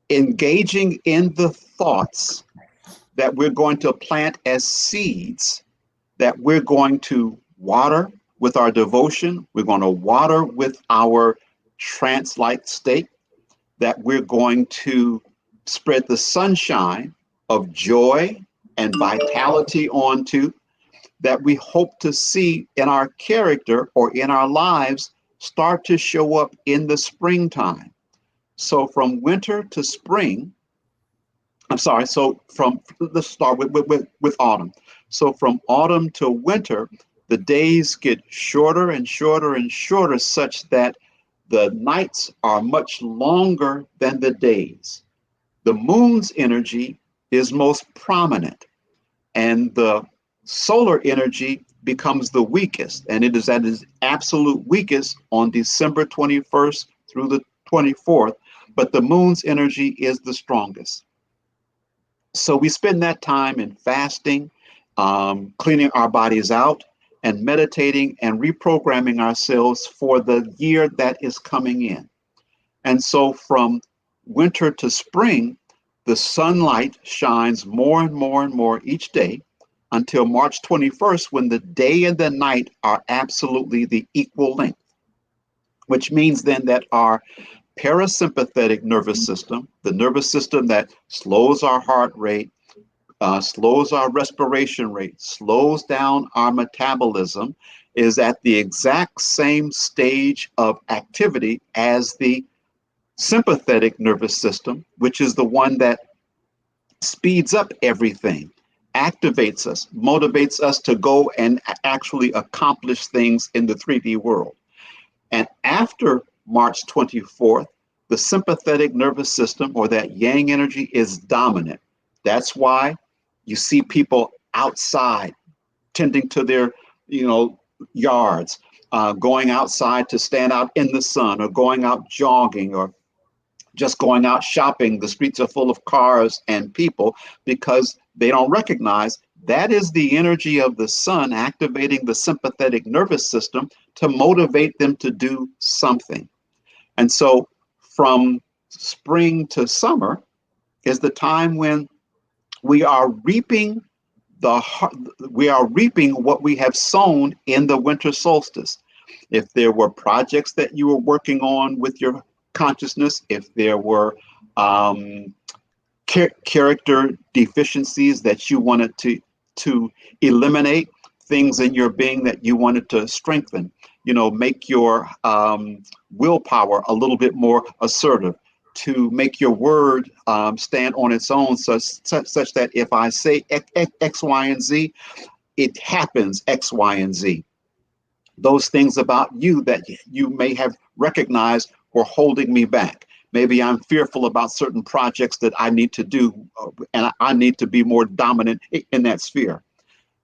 engaging in the thoughts that we're going to plant as seeds, that we're going to water with our devotion, we're going to water with our trance like state, that we're going to spread the sunshine of joy and vitality onto, that we hope to see in our character or in our lives start to show up in the springtime. So from winter to spring, I'm sorry, so let's start with autumn. So from autumn to winter, the days get shorter and shorter and shorter, such that the nights are much longer than the days. The moon's energy is most prominent, and the solar energy becomes the weakest, and it is at its absolute weakest on December 21st through the 24th, but the moon's energy is the strongest. So we spend that time in fasting, cleaning our bodies out, and meditating and reprogramming ourselves for the year that is coming in. And so from winter to spring, the sunlight shines more and more and more each day until March 21st, when the day and the night are absolutely the equal length, which means then that our parasympathetic nervous system, the nervous system that slows our heart rate, slows our respiration rate, slows down our metabolism, is at the exact same stage of activity as the sympathetic nervous system, which is the one that speeds up everything, activates us, motivates us to go and actually accomplish things in the 3D world. And after March 24th, the sympathetic nervous system, or that yang energy, is dominant. That's why you see people outside tending to their, yards, going outside to stand out in the sun, or going out jogging, or just going out shopping. The streets are full of cars and people because they don't recognize that is the energy of the sun activating the sympathetic nervous system to motivate them to do something. And so from spring to summer is the time when we are reaping what we have sown in the winter solstice. If there were projects that you were working on with your consciousness, if there were character deficiencies that you wanted to eliminate, things in your being that you wanted to strengthen, make your willpower a little bit more assertive, to make your word stand on its own, such that if I say X, Y, and Z, it happens X, Y, and Z. Those things about you that you may have recognized were holding me back. Maybe I'm fearful about certain projects that I need to do, and I need to be more dominant in that sphere.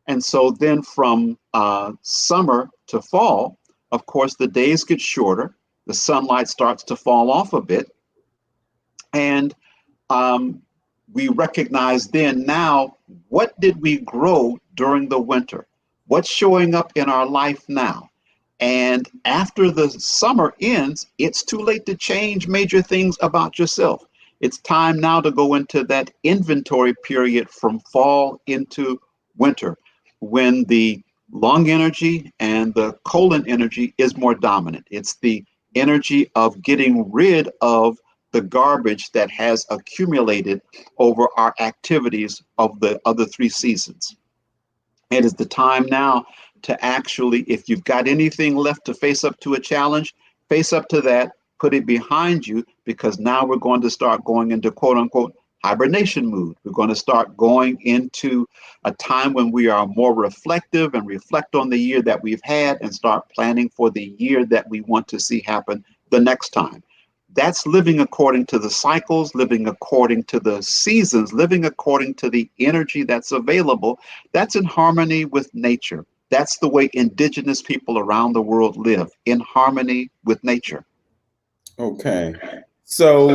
And so then from summer to fall, of course, the days get shorter, the sunlight starts to fall off a bit, and we recognize then now, what did we grow during the winter? What's showing up in our life now? And after the summer ends, it's too late to change major things about yourself. It's time now to go into that inventory period from fall into winter, when the lung energy and the colon energy is more dominant. It's the energy of getting rid of the garbage that has accumulated over our activities of the other 3 seasons. It is the time now to actually, if you've got anything left to face up to a challenge, face up to that, put it behind you, because now we're going to start going into quote unquote hibernation mood. We're going to start going into a time when we are more reflective and reflect on the year that we've had and start planning for the year that we want to see happen the next time. That's living according to the cycles, living according to the seasons, living according to the energy that's available. That's in harmony with nature. That's the way indigenous people around the world live, in harmony with nature. Okay. So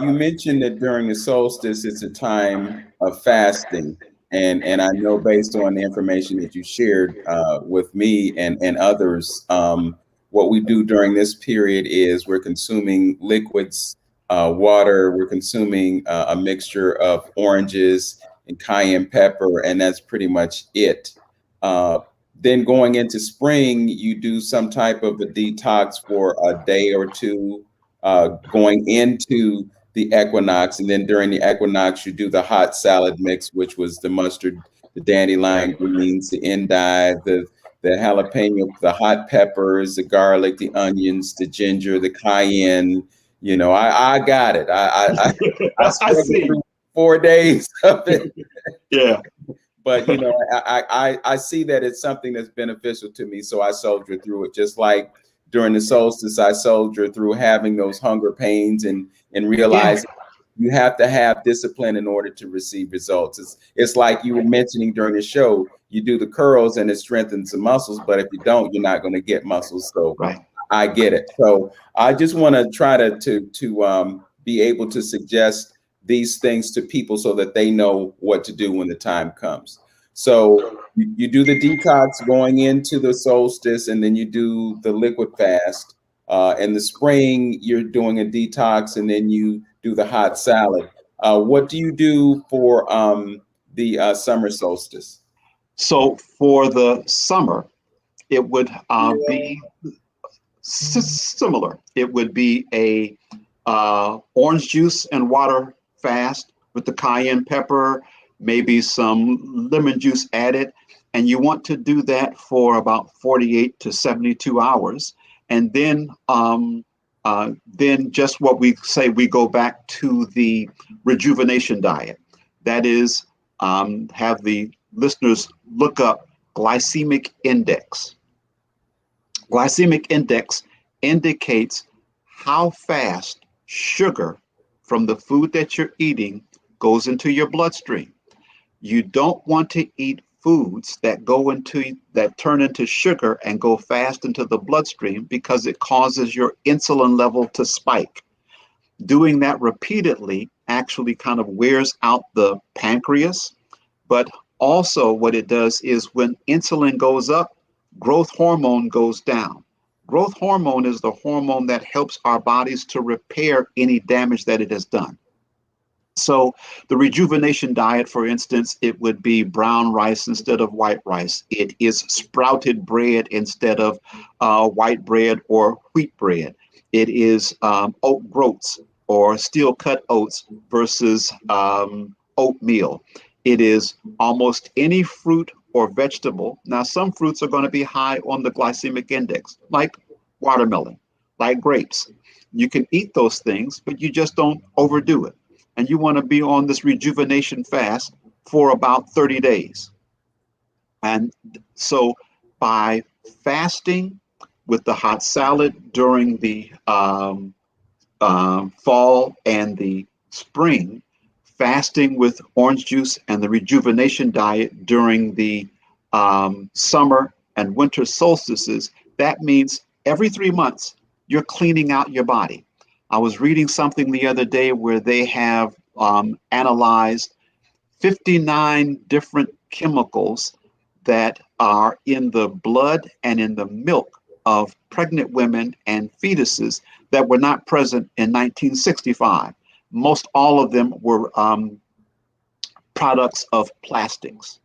you mentioned that during the solstice, it's a time of fasting. And I know based on the information that you shared with me and others, what we do during this period is we're consuming liquids, water, we're consuming a mixture of oranges and cayenne pepper, and that's pretty much it. Uh, then going into spring, you do some type of a detox for a day or two, going into the equinox. And then during the equinox, you do the hot salad mix, which was the mustard, the dandelion greens, the endive, the jalapeno, the hot peppers, the garlic, the onions, the ginger, the cayenne. You know, I got it. I I struggled see. through 4 days of it, Yeah. but you know, I see that it's something that's beneficial to me, so I soldier through it. Just like during the solstice, I soldier through having those hunger pains and Yeah. realizing you have to have discipline in order to receive results. It's like you were mentioning during the show. You do the curls and it strengthens the muscles, but if you don't, you're not going to get muscles. So Right. I get it. So I just want to try to be able to suggest these things to people so that they know what to do when the time comes. So you do the detox going into the solstice, and then you do the liquid fast. In the spring, you're doing a detox, and then you do the hot salad. What do you do for the summer solstice? So for the summer, it would be similar. It would be a orange juice and water fast with the cayenne pepper, maybe some lemon juice added. And you want to do that for about 48 to 72 hours. And then just what we say, we go back to the rejuvenation diet. That is, have the listeners look up glycemic index. Glycemic index indicates how fast sugar from the food that you're eating goes into your bloodstream. You don't want to eat foods that turn into sugar and go fast into the bloodstream because it causes your insulin level to spike. Doing that repeatedly actually kind of wears out the pancreas, but also what it does is when insulin goes up, growth hormone goes down. Growth hormone is the hormone that helps our bodies to repair any damage that it has done. So the rejuvenation diet, for instance, it would be brown rice instead of white rice. It is sprouted bread instead of white bread or wheat bread. It is oat groats or steel cut oats versus oatmeal. It is almost any fruit or vegetable. Now, some fruits are going to be high on the glycemic index, like watermelon, like grapes. You can eat those things, but you just don't overdo it, and you want to be on this rejuvenation fast for about 30 days. And so by fasting with the hot salad during the fall and the spring, fasting with orange juice and the rejuvenation diet during the summer and winter solstices, that means every 3 months you're cleaning out your body. I was reading something the other day where they have analyzed 59 different chemicals that are in the blood and in the milk of pregnant women and fetuses that were not present in 1965. Most all of them were products of plastics.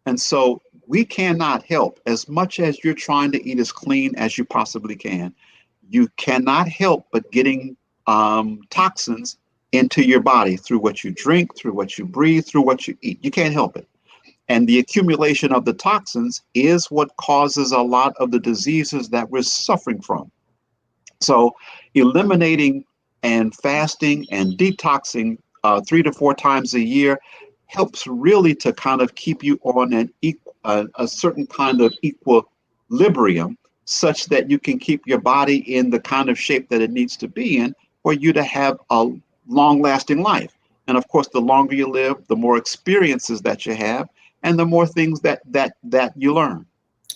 And so we cannot help, as much as you're trying to eat as clean as you possibly can, you cannot help but getting toxins into your body through what you drink, through what you breathe, through what you eat. You can't help it. And the accumulation of the toxins is what causes a lot of the diseases that we're suffering from. So, eliminating and fasting and detoxing 3 to 4 times a year helps really to kind of keep you on a certain kind of equilibrium, such that you can keep your body in the kind of shape that it needs to be in for you to have a long lasting life. And of course, the longer you live, the more experiences that you have and the more things that you learn.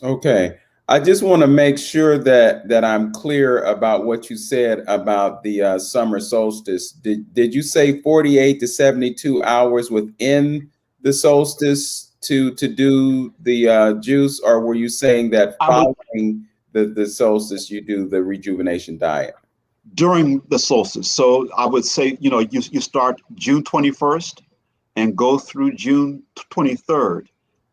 Okay. I just want to make sure that I'm clear about what you said about the summer solstice. Did you say 48 to 72 hours within the solstice to do the juice, or were you saying that I would following the solstice you do the rejuvenation diet? during the solstice. So I would say, you start June 21st and go through June 23rd,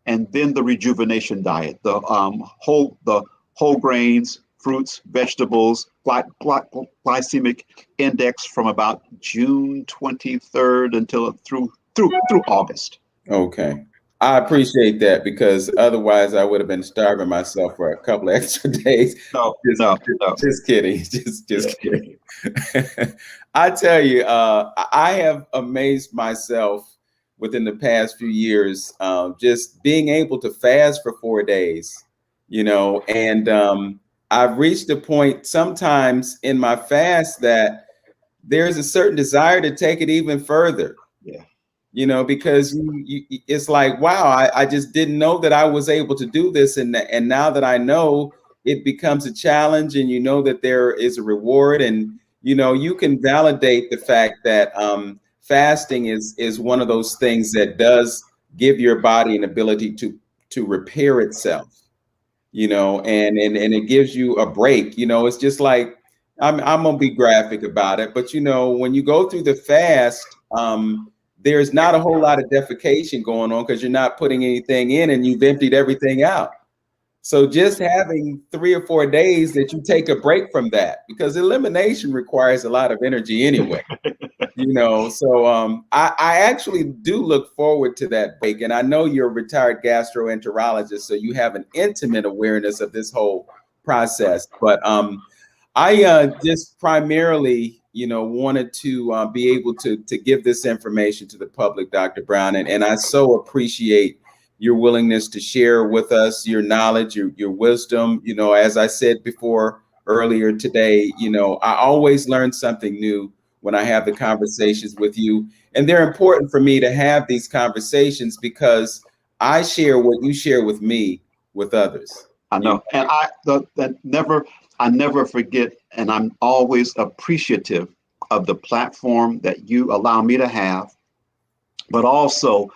and then the rejuvenation diet, the whole grains, fruits, vegetables, glycemic index from about June 23rd until through August. Okay. I appreciate that because otherwise I would have been starving myself for a couple of extra days. No, Just, no, no. just kidding. Yeah. Just kidding. I tell you, I have amazed myself within the past few years, just being able to fast for 4 days, and I've reached a point sometimes in my fast that there's a certain desire to take it even further, Yeah. because it's like, wow, I just didn't know that I was able to do this. And now that I know, it becomes a challenge, and that there is a reward, and you can validate the fact that fasting is one of those things that does give your body an ability to repair itself, and it gives you a break. It's just like, I'm gonna be graphic about it, but when you go through the fast, there's not a whole lot of defecation going on because you're not putting anything in and you've emptied everything out. So just having 3 or 4 days that you take a break from that, because elimination requires a lot of energy anyway. So I actually do look forward to that break. And I know you're a retired gastroenterologist, so you have an intimate awareness of this whole process. But I just primarily, wanted to be able to give this information to the public, Dr. Brown, and I so appreciate your willingness to share with us your knowledge, your wisdom. As I said before earlier today, I always learn something new when I have the conversations with you, and they're important for me to have these conversations because I share what you share with me with others. I know, and I never forget, and I'm always appreciative of the platform that you allow me to have. But also,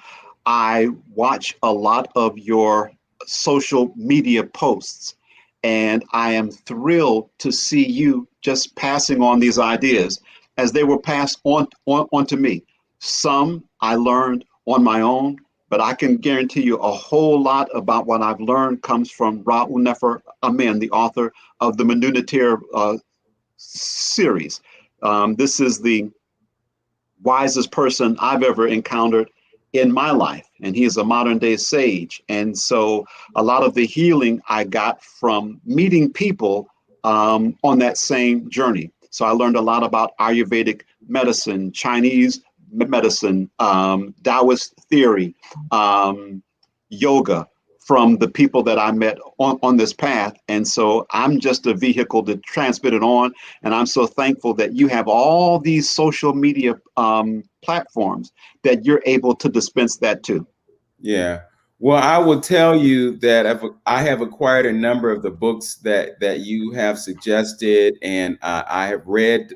I watch a lot of your social media posts, and I am thrilled to see you just passing on these ideas as they were passed on to me. Some I learned on my own, but I can guarantee you a whole lot about what I've learned comes from Ra'u Nefer Amen, the author of the Menunatier series. This is the wisest person I've ever encountered in my life, and he is a modern day sage. And so a lot of the healing I got from meeting people on that same journey. So I learned a lot about Ayurvedic medicine, Chinese medicine, Taoist theory, yoga, from the people that I met on this path. And so I'm just a vehicle to transmit it on. And I'm so thankful that you have all these social media platforms that you're able to dispense that to. Yeah. Well, I will tell you that I have acquired a number of the books that you have suggested, and I have read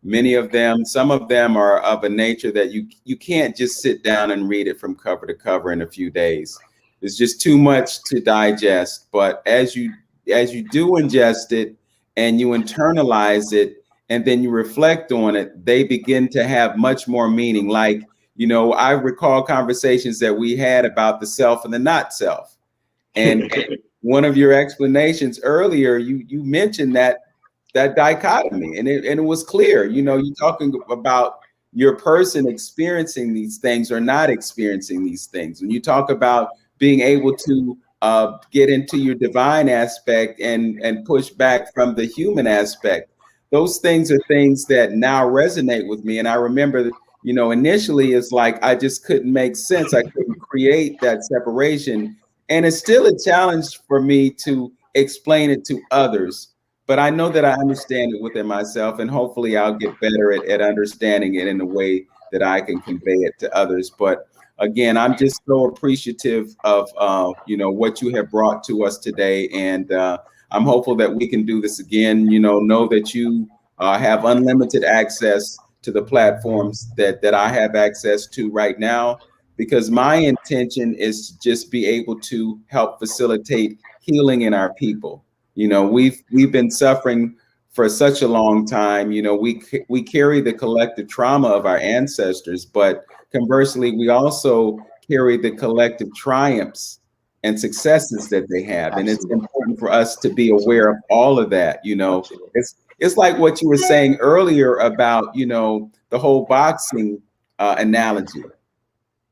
many of them. Some of them are of a nature that you can't just sit down and read it from cover to cover in a few days. It's just too much to digest. But as you do ingest it and you internalize it and then you reflect on it, they begin to have much more meaning. Like, I recall conversations that we had about the self and the not self. And one of your explanations earlier, you mentioned that dichotomy, and it was clear. You're talking about your person experiencing these things or not experiencing these things. When you talk about being able to get into your divine aspect and push back from the human aspect, those things are things that now resonate with me. And I remember, initially it's like I just couldn't make sense. I couldn't create that separation. And it's still a challenge for me to explain it to others. But I know that I understand it within myself, and hopefully I'll get better at understanding it in a way that I can convey it to others. But again, I'm just so appreciative of what you have brought to us today, and I'm hopeful that we can do this again. Know that you have unlimited access to the platforms that I have access to right now, because my intention is to just be able to help facilitate healing in our people. We've been suffering for such a long time. We carry the collective trauma of our ancestors, but conversely, we also carry the collective triumphs and successes that they have. And it's Absolutely. important for us to be aware of all of that. Absolutely. It's like what you were saying earlier about, the whole boxing analogy,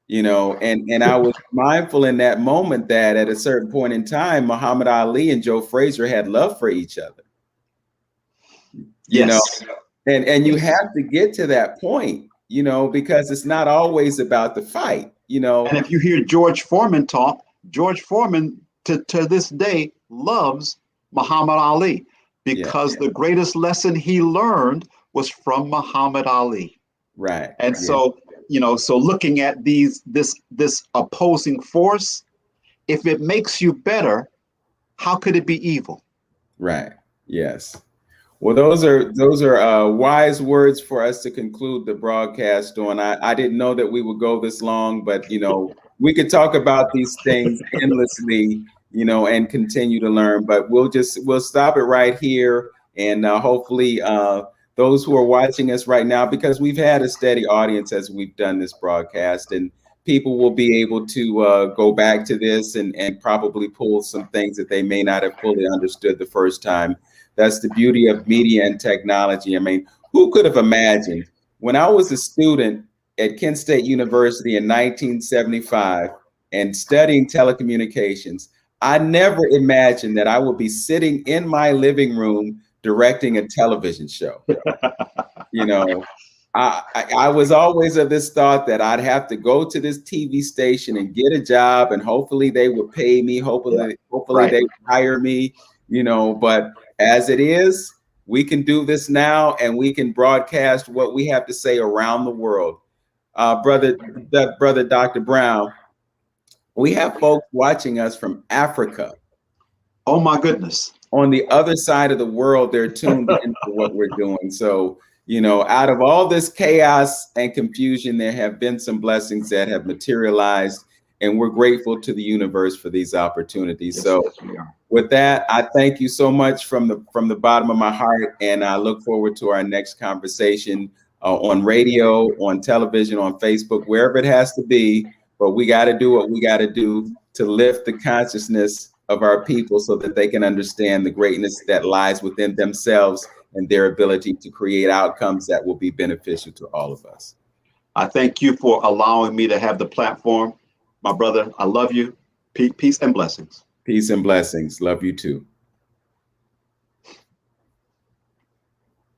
and I was mindful in that moment that at a certain point in time, Muhammad Ali and Joe Frazier had love for each other, Yes. and you have to get to that point, because it's not always about the fight, And if you hear George Foreman talk, George Foreman to this day loves Muhammad Ali, because the greatest lesson he learned was from Muhammad Ali. Right. And so, so looking at this opposing force, if it makes you better, how could it be evil? Right. Yes. Well, those are wise words for us to conclude the broadcast on. I didn't know that we would go this long, but we could talk about these things endlessly, and continue to learn. But we'll stop it right here, and hopefully those who are watching us right now, because we've had a steady audience as we've done this broadcast, and people will be able to go back to this and probably pull some things that they may not have fully understood the first time. That's the beauty of media and technology. I mean, who could have imagined when I was a student at Kent State University in 1975 and studying telecommunications, I never imagined that I would be sitting in my living room directing a television show. I was always of this thought that I'd have to go to this TV station and get a job, and hopefully they would pay me. Hopefully they would hire me, but as it is, we can do this now, and we can broadcast what we have to say around the world. Brother Dr. Brown, we have folks watching us from Africa. Oh my goodness. On the other side of the world, they're tuned into what we're doing. So, out of all this chaos and confusion, there have been some blessings that have materialized, and we're grateful to the universe for these opportunities. Yes, so yes, we are. With that, I thank you so much from the bottom of my heart, and I look forward to our next conversation on radio, on television, on Facebook, wherever it has to be. But we got to do what we got to do to lift the consciousness of our people so that they can understand the greatness that lies within themselves and their ability to create outcomes that will be beneficial to all of us. I thank you for allowing me to have the platform. My brother, I love you. Peace and blessings. Peace and blessings. Love you too.